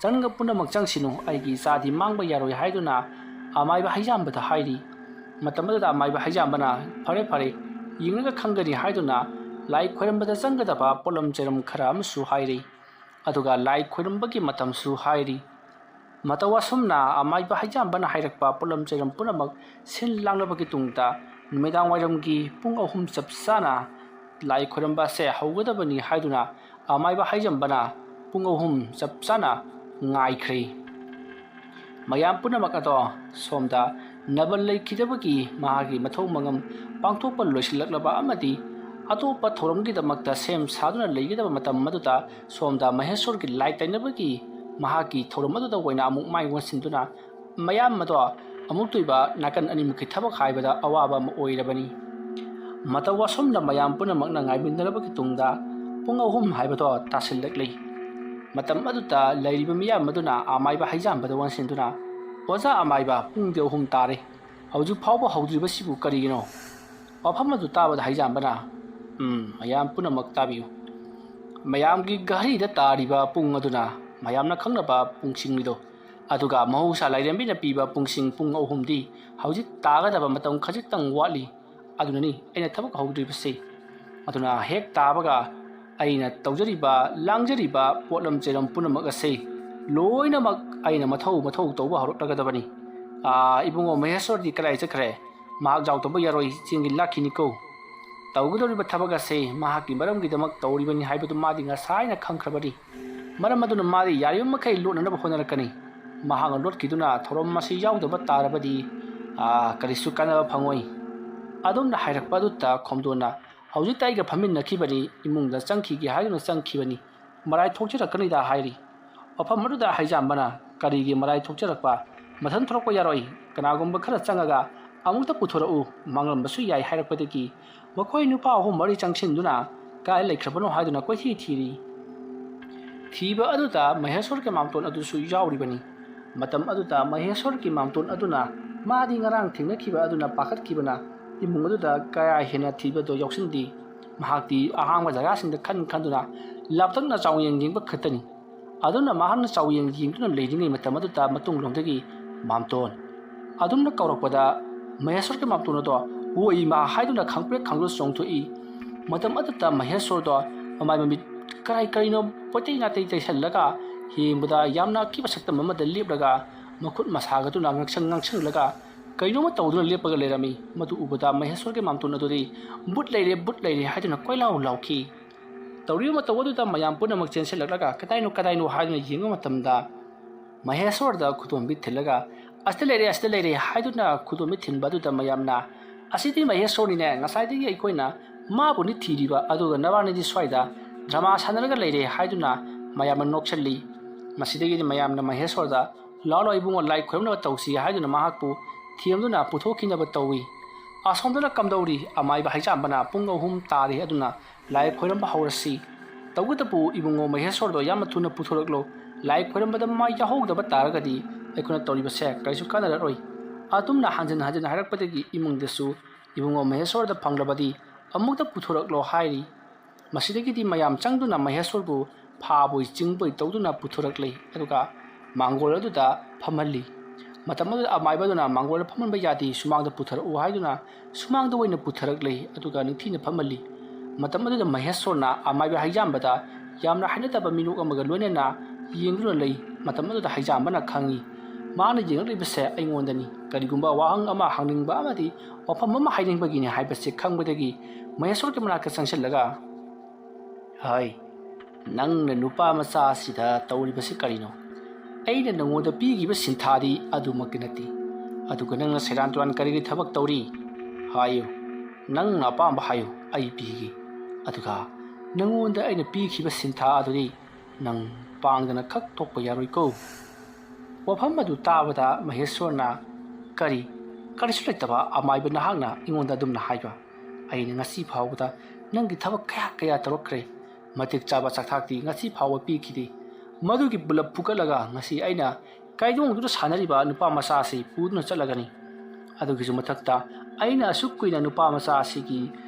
ꯆꯪꯒ ꯄꯨꯝꯅꯃꯛ ꯆꯪꯁꯤꯅꯨ ꯑꯩꯒꯤ ꯏꯆꯥꯗꯤ ꯃꯥꯡꯕ ꯌꯥꯔꯣꯏ ꯍꯥꯏꯗꯨꯅ ꯑꯃꯥꯏꯕ ꯍꯩꯖꯥꯝꯕꯗ ꯍꯥꯏꯔꯤ ꯃꯇꯝ ꯑꯗꯨꯗ ꯑꯃꯥꯏꯕ ꯍꯩꯖꯥꯝꯕꯅ ꯐꯔꯦ ꯌꯦꯡꯂꯒ ꯈꯪꯒꯅꯤ ꯍꯥꯏꯗꯨꯅ ꯂꯥꯏ ꯈꯣꯏꯔꯝꯕꯗ ꯆꯪꯒꯗꯕ ꯄꯣꯠꯂꯝ ꯆꯩꯔꯝ ꯈꯔ ꯑꯃꯁꯨ ꯍꯥꯏꯔꯤ ꯑꯗꯨꯒ ꯂꯥꯏ ꯈꯣꯏꯔꯝꯕꯒꯤ ꯃꯇꯝꯁꯨ ꯍꯥꯏꯔꯤ ꯃꯇꯧ ꯑꯁꯨꯝꯅ ꯑꯃꯥꯏꯕ ꯍꯩꯖꯥꯝꯕꯅ ꯍꯥꯏꯔꯛꯄ ꯄꯣꯠꯂꯝ ꯆꯩꯔꯝ ꯄꯨꯝꯅꯃꯛ ꯁꯤꯟ ꯂꯥꯡꯂꯕꯒꯤ ꯇꯨꯡꯗ ꯅꯨꯃꯤꯗꯥꯡ ꯋꯥꯏꯔꯝꯒꯤ ꯄꯨꯡ 3 ꯆꯞ ꯆꯥꯅ ꯂꯥꯏ ꯈꯣꯏꯔꯝꯕꯁꯦ ꯍꯧꯒꯗꯕꯅꯤ ꯍꯥꯏꯗꯨꯅ ꯑꯃꯥꯏꯕ ꯍꯩꯖꯥꯝꯕꯅ ꯄꯨꯡ 3 ꯆꯞ ꯆꯥꯅ ꯉꯥꯏꯈ꯭ꯔꯦ ꯃꯌꯥꯝ ꯄꯨꯝꯅꯃꯛ ꯑꯗꯣ ꯁꯣꯝꯗ ꯅꯕꯜ ꯂꯩꯈꯤꯗꯕꯒꯤ ꯃꯍꯥꯛꯀꯤ ꯃꯊꯧ ꯃꯉꯝ ꯄꯥꯡꯊꯣꯛꯄ ꯂꯣꯏꯁꯤꯜꯂꯛꯂꯕ ꯑꯃꯗꯤ ꯑꯇꯣꯞꯄ ꯊꯧꯔꯝꯒꯤꯗꯃꯛꯇ ꯁꯦꯝ ꯁꯥꯗꯨꯅ ꯂꯩꯒꯗꯕ ꯃꯇꯝ ꯑꯗꯨꯗ ꯁꯣꯝꯗ ꯃꯍꯦꯁꯣꯔꯒꯤ ꯂꯥꯏ ꯇꯩꯅꯕꯒꯤ ꯃꯍꯥꯛꯀꯤ ꯊꯧꯔꯝ ꯑꯗꯨꯗ ꯑꯣꯏꯅ ꯑꯃꯨꯛ ꯃꯥꯏ ꯑꯣꯟꯁꯤꯟꯗꯨꯅ ꯃꯌꯥꯝ ꯑꯗꯣ ꯑꯃꯨꯛꯇꯣꯏꯕ ꯅꯥꯀꯟ ꯑꯅꯤꯃꯛꯀꯤ ꯊꯕꯛ ꯍꯥꯏꯕꯗ ꯑꯋꯥꯕ ꯑꯃ ꯑꯣꯏꯔꯕꯅꯤ ꯃꯇꯧ ꯑꯁꯨꯝꯅ ꯃꯌꯥꯝ ꯄꯨꯝꯅꯃꯛꯅ ꯉꯥꯏꯃꯤꯟꯅꯔꯕꯒꯤ ꯇꯨꯡꯗ ꯄꯨꯡ 3 ꯍꯥꯏꯕꯗꯣ ꯇꯥꯁꯤꯜꯂꯛꯂꯤ ꯃꯇꯝ ꯑꯗꯨꯗ ꯂꯩꯔꯤꯕ ꯃꯤꯌꯥꯝ ꯑꯗꯨꯅ ꯑꯃꯥꯏꯕ ꯍꯩꯖꯥꯝꯕꯗ ꯑꯣꯟꯁꯤꯟꯗꯨꯅ ꯑꯣꯖꯥ ꯑꯃꯥꯏꯕ ꯄꯨꯡꯗꯤ 3 ꯇꯥꯔꯦ ꯍꯧꯖꯤꯛ ꯐꯥꯎꯕ ꯍꯧꯗ꯭ꯔꯤꯕꯁꯤꯕꯨ ꯀꯔꯤꯒꯤꯅꯣ ꯋꯥꯐꯝ ꯑꯗꯨ ꯇꯥꯕꯗ ꯍꯩꯖꯥꯝꯕꯅ ꯃꯌꯥꯝ ꯄꯨꯝꯅꯃꯛ ꯇꯥꯕꯤꯌꯨ ꯃꯌꯥꯝꯒꯤ ꯘꯔꯤꯗ ꯇꯥꯔꯤꯕ ꯄꯨꯡ ꯑꯗꯨꯅ ꯃꯌꯥꯝꯅ ꯈꯪꯅꯕ ꯄꯨꯡꯁꯤꯡꯅꯤꯗꯣ ꯑꯗꯨꯒ ꯃꯍꯧꯁꯥ ꯂꯥꯏꯔꯦꯝꯕꯤꯅ ꯄꯤꯕ ꯄꯨꯡꯁꯤꯡ ꯄꯨꯡ 3ꯗꯤ ꯍꯧꯖꯤꯛ ꯇꯥꯒꯗꯕ ꯃꯇꯝ ꯈꯖꯤꯛꯇꯪ ꯋꯥꯠꯂꯤ ꯑꯗꯨꯅꯅꯤ ꯑꯩꯅ ꯊꯕꯛ ꯍꯧꯗ꯭ꯔꯤꯕꯁꯤ ꯑꯗꯨꯅ ꯍꯦꯛ ꯇꯥꯕꯒ ꯑꯩꯅ ꯇꯧꯖꯔꯤꯕ ꯂꯥꯡꯖꯔꯤꯕ ꯄꯣꯠꯂꯝ ꯆꯩꯔꯝ ꯄꯨꯝꯅꯃꯛ ꯑꯁꯤ ꯂꯣꯏꯅꯃꯛ ꯑꯩꯅ ꯃꯊꯧ ꯇꯧꯕ ꯍꯧꯔꯛꯂꯒꯗꯕꯅꯤ ꯏꯕꯨꯡꯉꯣ ꯃꯍꯦꯁꯣꯔꯗꯤ ꯀꯗꯥꯏ ꯆꯠꯈ꯭ꯔꯦ ꯃꯍꯥꯛ ꯌꯥꯎꯗꯕ ꯌꯥꯔꯣꯏ ꯆꯦꯡꯒꯤ ꯂꯥꯛꯈꯤꯅꯤꯀꯣ ꯇꯧꯒꯗꯧꯔꯤꯕ ꯊꯕꯛ ꯑꯁꯤ ꯃꯍꯥꯛꯀꯤ ꯃꯔꯝꯒꯤꯗꯃꯛ ꯇꯧꯔꯤꯕꯅꯤ ꯍꯥꯏꯕꯗꯨ ꯃꯥꯗꯤ ꯉꯁꯥꯏꯅ ꯈꯪꯈ꯭ꯔꯕꯅꯤ ꯃꯔꯝ ꯑꯗꯨꯅ ꯃꯥꯗꯤ ꯌꯥꯔꯤꯕ ꯃꯈꯩ ꯂꯣꯠꯅꯅꯕ ꯍꯣꯠꯅꯔꯛꯀꯅꯤ ꯃꯍꯥꯛꯅ ꯂꯣꯠꯈꯤꯗꯨꯅ ꯊꯧꯔꯝ ꯑꯁꯤ ꯌꯥꯎꯗꯕ ꯇꯥꯔꯕꯗꯤ ꯀꯔꯤꯁꯨ ꯀꯥꯟꯅꯕ ꯐꯪꯉꯣꯏ ꯑꯗꯣꯝꯅ ꯍꯥꯏꯔꯛꯄ ꯑꯗꯨꯗ ꯈꯣꯝꯗꯣꯟꯅ ꯍꯧꯖꯤꯛꯇ ꯑꯩꯒ ꯐꯝꯃꯤꯟꯅꯈꯤꯕꯅꯤ ꯏꯃꯨꯡꯗ ꯆꯪꯈꯤꯒꯦ ꯍꯥꯏꯗꯨꯅ ꯆꯪꯈꯤꯕꯅꯤ ꯃꯔꯥꯏ ꯊꯣꯛꯆꯔꯛꯀꯅꯤꯗ ꯍꯥꯏꯔꯤ ꯋꯥꯐꯝ ꯑꯗꯨꯗ ꯍꯩꯖꯥꯝꯕꯅ ꯀꯔꯤꯒꯤ ꯃꯔꯥꯏ ꯊꯣꯛꯆꯔꯛꯄ ꯃꯊꯟ ꯊꯣꯔꯛꯄ ꯌꯥꯔꯣꯏ ꯀꯅꯥꯒꯨꯝꯕ ꯈꯔ ꯆꯪꯉꯒ ꯑꯃꯨꯛꯇ ꯄꯨꯊꯣꯔꯛꯎ ꯃꯥꯡꯂꯝꯕꯁꯨ ꯌꯥꯏ ꯍꯥꯏꯔꯛꯄꯗꯒꯤ ꯃꯈꯣꯏ ꯅꯨꯄꯥ ꯑꯍꯨꯝ ꯃꯔꯤ ꯆꯪꯁꯤꯟꯗꯨꯅ ꯀꯥꯏ ꯂꯩꯈ꯭ꯔꯕꯅꯣ ꯍꯥꯏꯗꯨꯅ ꯀꯣꯏꯊꯤ ꯊꯤꯔꯤ ꯊꯤꯕ ꯑꯗꯨꯗ ꯃꯍꯦꯁꯣꯔꯒꯤ ꯃꯥꯝꯇꯣꯟ ꯑꯗꯨꯁꯨ ꯌꯥꯎꯔꯤꯕꯅꯤ ꯃꯇꯝ ꯑꯗꯨꯗ ꯃꯍꯦꯁꯣꯔꯒꯤ ꯃꯥꯝꯇꯣꯟ ꯑꯗꯨꯅ ꯃꯥꯗꯤ ꯉꯔꯥꯡ ꯊꯦꯡꯅꯈꯤꯕ ꯑꯗꯨꯅ ꯄꯥꯈꯠꯈꯤꯕꯅ ꯏꯃꯨꯡ ꯑꯗꯨꯗ ꯀꯌꯥ ꯍꯦꯟꯅ ꯊꯤꯕꯗꯣ ꯌꯥꯎꯁꯤꯟꯗꯦ ꯃꯍꯥꯛꯇꯤ ꯑꯍꯥꯡꯕ ꯖꯒꯥꯁꯤꯡꯗ ꯈꯟꯗꯨꯅ ꯂꯥꯞꯇꯛꯅ ꯆꯥꯎꯌꯦꯡ ꯌꯦꯡꯕ ꯈꯛꯇꯅꯤ ꯑꯗꯨꯅ ꯃꯍꯥꯛꯅ ꯆꯥꯎꯌꯦꯡ ꯌꯦꯡꯗꯨꯅ ꯂꯩꯔꯤꯉꯩ ꯃꯇꯝ ꯑꯗꯨꯗ ꯃꯇꯨꯡꯂꯣꯝꯗꯒꯤ ꯃꯥꯝꯇꯣꯟ ꯑꯗꯨꯝꯅ ꯀꯧꯔꯛꯄꯗ ꯃꯍꯦꯁꯣꯔꯒꯤ ꯃꯥꯝꯇꯣꯟ ꯑꯗꯣ ꯋꯣꯏ ꯃꯥ ꯍꯥꯏꯗꯨꯅ ꯈꯪꯄ꯭ꯔꯦꯛ ꯈꯪꯗꯨꯅ ꯆꯣꯡꯊꯣꯛꯏ ꯃꯇꯝ ꯑꯗꯨꯗ ꯃꯍꯦꯁꯣꯔꯗꯣ ꯃꯃꯥꯏ ꯃꯃꯤꯠ ꯀꯔꯤꯅꯣ ꯄꯣꯇꯩ ꯅꯥꯇꯩ ꯇꯩꯁꯜꯂꯒ ꯌꯦꯡꯕꯗ ꯌꯥꯝꯅ ꯑꯀꯤꯕ ꯁꯛꯇꯝ ꯑꯃꯗ ꯂꯦꯞꯂꯒ ꯃꯈꯨꯠ ꯃꯁꯥꯒꯗꯨꯅ ꯉꯥꯡꯁꯜꯂꯒ ꯀꯩꯅꯣꯝꯃ ꯇꯧꯗꯨꯅ ꯂꯦꯞꯄꯒ ꯂꯩꯔꯝꯃꯤ ꯃꯗꯨ ꯎꯕꯗ ꯃꯍꯦꯁꯣꯔꯒꯤ ꯃꯥꯝꯇꯣꯟ ꯑꯗꯨꯗꯤ ꯕꯨꯠ ꯂꯩꯔꯦ ꯍꯥꯏꯗꯨꯅ ꯀꯣꯏꯂꯥꯎ ꯂꯥꯎꯈꯤ ꯇꯧꯔꯤꯕ ꯃꯇꯧ ꯑꯗꯨꯗ ꯃꯌꯥꯝ ꯄꯨꯝꯅꯃꯛ ꯆꯦꯟꯁꯤꯜꯂꯛꯂꯒ ꯀꯗꯥꯏꯅꯣ ꯍꯥꯏꯗꯨꯅ ꯌꯦꯡꯕ ꯃꯇꯝꯗ ꯃꯍꯦꯁꯣꯔꯗ ꯈꯨꯗꯣꯝꯕꯤ ꯊꯤꯜꯂꯒ ꯑꯁꯤꯗ ꯂꯩꯔꯦ ꯍꯥꯏꯗꯨꯅ ꯈꯨꯗꯣꯝꯕꯤ ꯊꯤꯟꯕ ꯑꯗꯨꯗ ꯃꯌꯥꯝꯅ ꯑꯁꯤꯗꯤ ꯃꯍꯦꯁꯣꯔꯅꯤꯅꯦ ꯉꯁꯥꯏꯗꯒꯤ ꯑꯩꯈꯣꯏꯅ ꯃꯥꯕꯨꯅꯤ ꯊꯤꯔꯤꯕ ꯑꯗꯨꯒ ꯅꯕꯥꯅꯤꯗꯤ ꯁ꯭ꯋꯥꯏꯗ ꯗ꯭ꯔꯃꯥ ꯁꯥꯟꯅꯔꯒ ꯂꯩꯔꯦ ꯍꯥꯏꯗꯨꯅ ꯃꯌꯥꯝꯅ ꯅꯣꯛꯁꯜꯂꯤ ꯃꯁꯤꯗꯒꯤꯗꯤ ꯃꯌꯥꯝꯅ ꯃꯍꯦꯁꯣꯔꯗ ꯂꯥꯛꯂꯣ ꯏꯕꯨꯡꯉꯣ ꯂꯥꯏ ꯈꯣꯏꯔꯝꯅꯕ ꯇꯧꯁꯤ ꯍꯥꯏꯗꯨꯅ ꯃꯍꯥꯛꯄꯨ ꯊꯤꯌꯝꯗꯨꯅ ꯄꯨꯊꯣꯛꯈꯤꯅꯕ ꯇꯧꯏ ꯑꯁꯣꯝꯗꯅ ꯀꯝꯗꯧꯔꯤ ꯑꯃꯥꯏꯕ ꯍꯩꯖꯥꯝꯕꯅ ꯄꯨꯡ 3 ꯇꯥꯔꯦ ꯑꯗꯨꯅ ꯂꯥꯏ ꯈꯣꯏꯔꯝꯕ ꯍꯧꯔꯁꯤ ꯇꯧꯕꯇꯕꯨ ꯏꯕꯨꯡꯉꯣ ꯃꯍꯦꯁꯣꯔꯗꯣ ꯌꯥꯝꯅ ꯊꯨꯅ ꯄꯨꯊꯣꯔꯛꯂꯣ ꯂꯥꯏ ꯈꯣꯏꯔꯝꯕꯗ ꯃꯥ ꯌꯥꯎꯍꯧꯗꯕ ꯇꯥꯔꯒꯗꯤ ꯑꯩꯈꯣꯏꯅ ꯇꯧꯔꯤꯕꯁꯦ ꯀꯔꯤꯁꯨ ꯀꯥꯟꯅꯔꯔꯣꯏ ꯑꯗꯨꯝꯅ ꯍꯟꯖꯤꯟ ꯍꯥꯏꯔꯛꯄꯗꯒꯤ ꯏꯃꯨꯡꯗꯁꯨ ꯏꯕꯨꯡꯉꯣ ꯃꯍꯦꯁꯣꯔꯗ ꯐꯪꯂꯕꯗꯤ ꯑꯃꯨꯛꯇ ꯄꯨꯊꯣꯔꯛꯂꯣ ꯍꯥꯏꯔꯤ ꯃꯁꯤꯗꯒꯤꯗꯤ ꯃꯌꯥꯝ ꯆꯪꯗꯨꯅ ꯃꯍꯦꯁꯣꯔꯕꯨ ꯐꯥꯕꯣꯏ ꯆꯤꯡꯕꯣꯏ ꯇꯧꯗꯨꯅ ꯄꯨꯊꯣꯔꯛꯂꯤ ꯑꯗꯨꯒ ꯃꯥꯡꯒꯣꯜ ꯑꯗꯨꯗ ꯐꯝꯍꯜꯂꯤ ꯃꯇꯝ ꯑꯗꯨꯗ ꯑꯃꯥꯏꯕꯗꯨꯅ ꯃꯥꯡꯒꯣꯜꯗ ꯐꯝꯍꯟꯕ ꯌꯥꯗꯦ ꯁꯨꯃꯥꯡꯗ ꯄꯨꯊꯔꯛꯎ ꯍꯥꯏꯗꯨꯅ ꯁꯨꯃꯥꯡꯗ ꯑꯣꯏꯅ ꯄꯨꯊꯔꯛꯂꯤ ꯑꯗꯨꯒ ꯅꯤꯡꯊꯤꯅ ꯐꯝꯍꯜꯂꯤ ꯃꯇꯝ ꯑꯗꯨꯗ ꯃꯍꯦꯁꯣꯔꯅ ꯑꯃꯥꯏꯕ ꯍꯩꯖꯥꯝꯕꯗ ꯌꯥꯝꯅ ꯍꯩꯅꯗꯕ ꯃꯤꯅꯣꯛ ꯑꯃꯒ ꯂꯣꯏꯅꯅ ꯌꯦꯡꯗꯨꯅ ꯂꯩ ꯃꯇꯝ ꯑꯗꯨꯗ ꯍꯩꯖꯥꯝꯕꯅ ꯈꯪꯉꯤ ꯃꯥꯅ ꯌꯦꯡꯂꯛꯂꯤꯕꯁꯦ ꯑꯩꯉꯣꯟꯗꯅꯤ ꯀꯔꯤꯒꯨꯝꯕ ꯋꯥꯍꯪ ꯑꯃ ꯍꯪꯅꯤꯡꯕ ꯑꯃꯗꯤ ꯋꯥꯐꯝ ꯑꯃ ꯍꯥꯏꯅꯤꯡꯕꯒꯤꯅꯤ ꯍꯥꯏꯕꯁꯤ ꯈꯪꯕꯗꯒꯤ ꯃꯍꯦꯁꯣꯔꯒꯤ ꯃꯅꯥꯛꯇ ꯆꯪꯁꯤꯜꯂꯒ ꯍꯥꯏ ꯅꯪꯅ ꯅꯨꯄꯥ ꯃꯆꯥ ꯑꯁꯤꯗ ꯇꯧꯔꯤꯕꯁꯤ ꯀꯔꯤꯅꯣ ꯑꯩꯅ ꯅꯉꯣꯟꯗ ꯄꯤꯈꯤꯕ ꯁꯤꯟꯊꯥꯗꯤ ꯑꯗꯨꯃꯛꯇꯤ ꯅꯠꯇꯦ ꯑꯗꯨꯒ ꯅꯪꯅ ꯁꯦꯔꯥꯟ ꯇꯨꯔꯥꯟ ꯀꯔꯤꯒꯤ ꯊꯕꯛ ꯇꯧꯔꯤ ꯍꯥꯏꯌꯨ ꯅꯪꯅ ꯑꯄꯥꯝꯕ ꯍꯥꯏꯌꯨ ꯑꯩ ꯄꯤꯒꯦ ꯑꯗꯨꯒ ꯅꯉꯣꯟꯗ ꯑꯩꯅ ꯄꯤꯈꯤꯕ ꯁꯤꯟꯊꯥ ꯑꯗꯨꯗꯤ ꯅꯪ ꯄꯥꯡꯗꯅ ꯈꯛ ꯇꯣꯛꯄ ꯌꯥꯔꯣꯏꯀꯣ ꯋꯥꯐꯝ ꯑꯗꯨ ꯇꯥꯕꯗ ꯃꯍꯦꯁꯣꯔꯅ ꯀꯔꯤꯁꯨ ꯂꯩꯇꯕ ꯑꯃꯥꯏꯕ ꯅꯍꯥꯛꯅ ꯑꯩꯉꯣꯟꯗ ꯑꯗꯨꯝꯅ ꯍꯥꯏꯕ ꯑꯩꯅ ꯉꯁꯤ ꯐꯥꯎꯕꯗ ꯅꯪꯒꯤ ꯊꯕꯛ ꯀꯌꯥ ꯇꯧꯔꯛꯈ꯭ꯔꯦ ꯃꯇꯤꯛ ꯆꯥꯕ ꯆꯥꯛꯊꯥꯛꯇꯤ ꯉꯁꯤ ꯐꯥꯎꯕ ꯄꯤꯈꯤꯗꯦ ꯃꯗꯨꯒꯤ ꯄꯨꯂꯞ ꯐꯨꯒꯠꯂꯒ ꯉꯁꯤ ꯑꯩꯅ ꯀꯥꯏꯗꯣꯡꯗꯨꯅ ꯁꯥꯟꯅꯔꯤꯕ ꯅꯨꯄꯥ ꯃꯆꯥ ꯑꯁꯤ ꯄꯨꯗꯨꯅ ꯆꯠꯂꯒꯅꯤ ꯑꯗꯨꯒꯤꯁꯨ ꯃꯊꯛꯇ ꯑꯩꯅ ꯑꯁꯨꯛ ꯀꯨꯏꯅ ꯅꯨꯄꯥ ꯃꯆꯥ ꯑꯁꯤꯒꯤ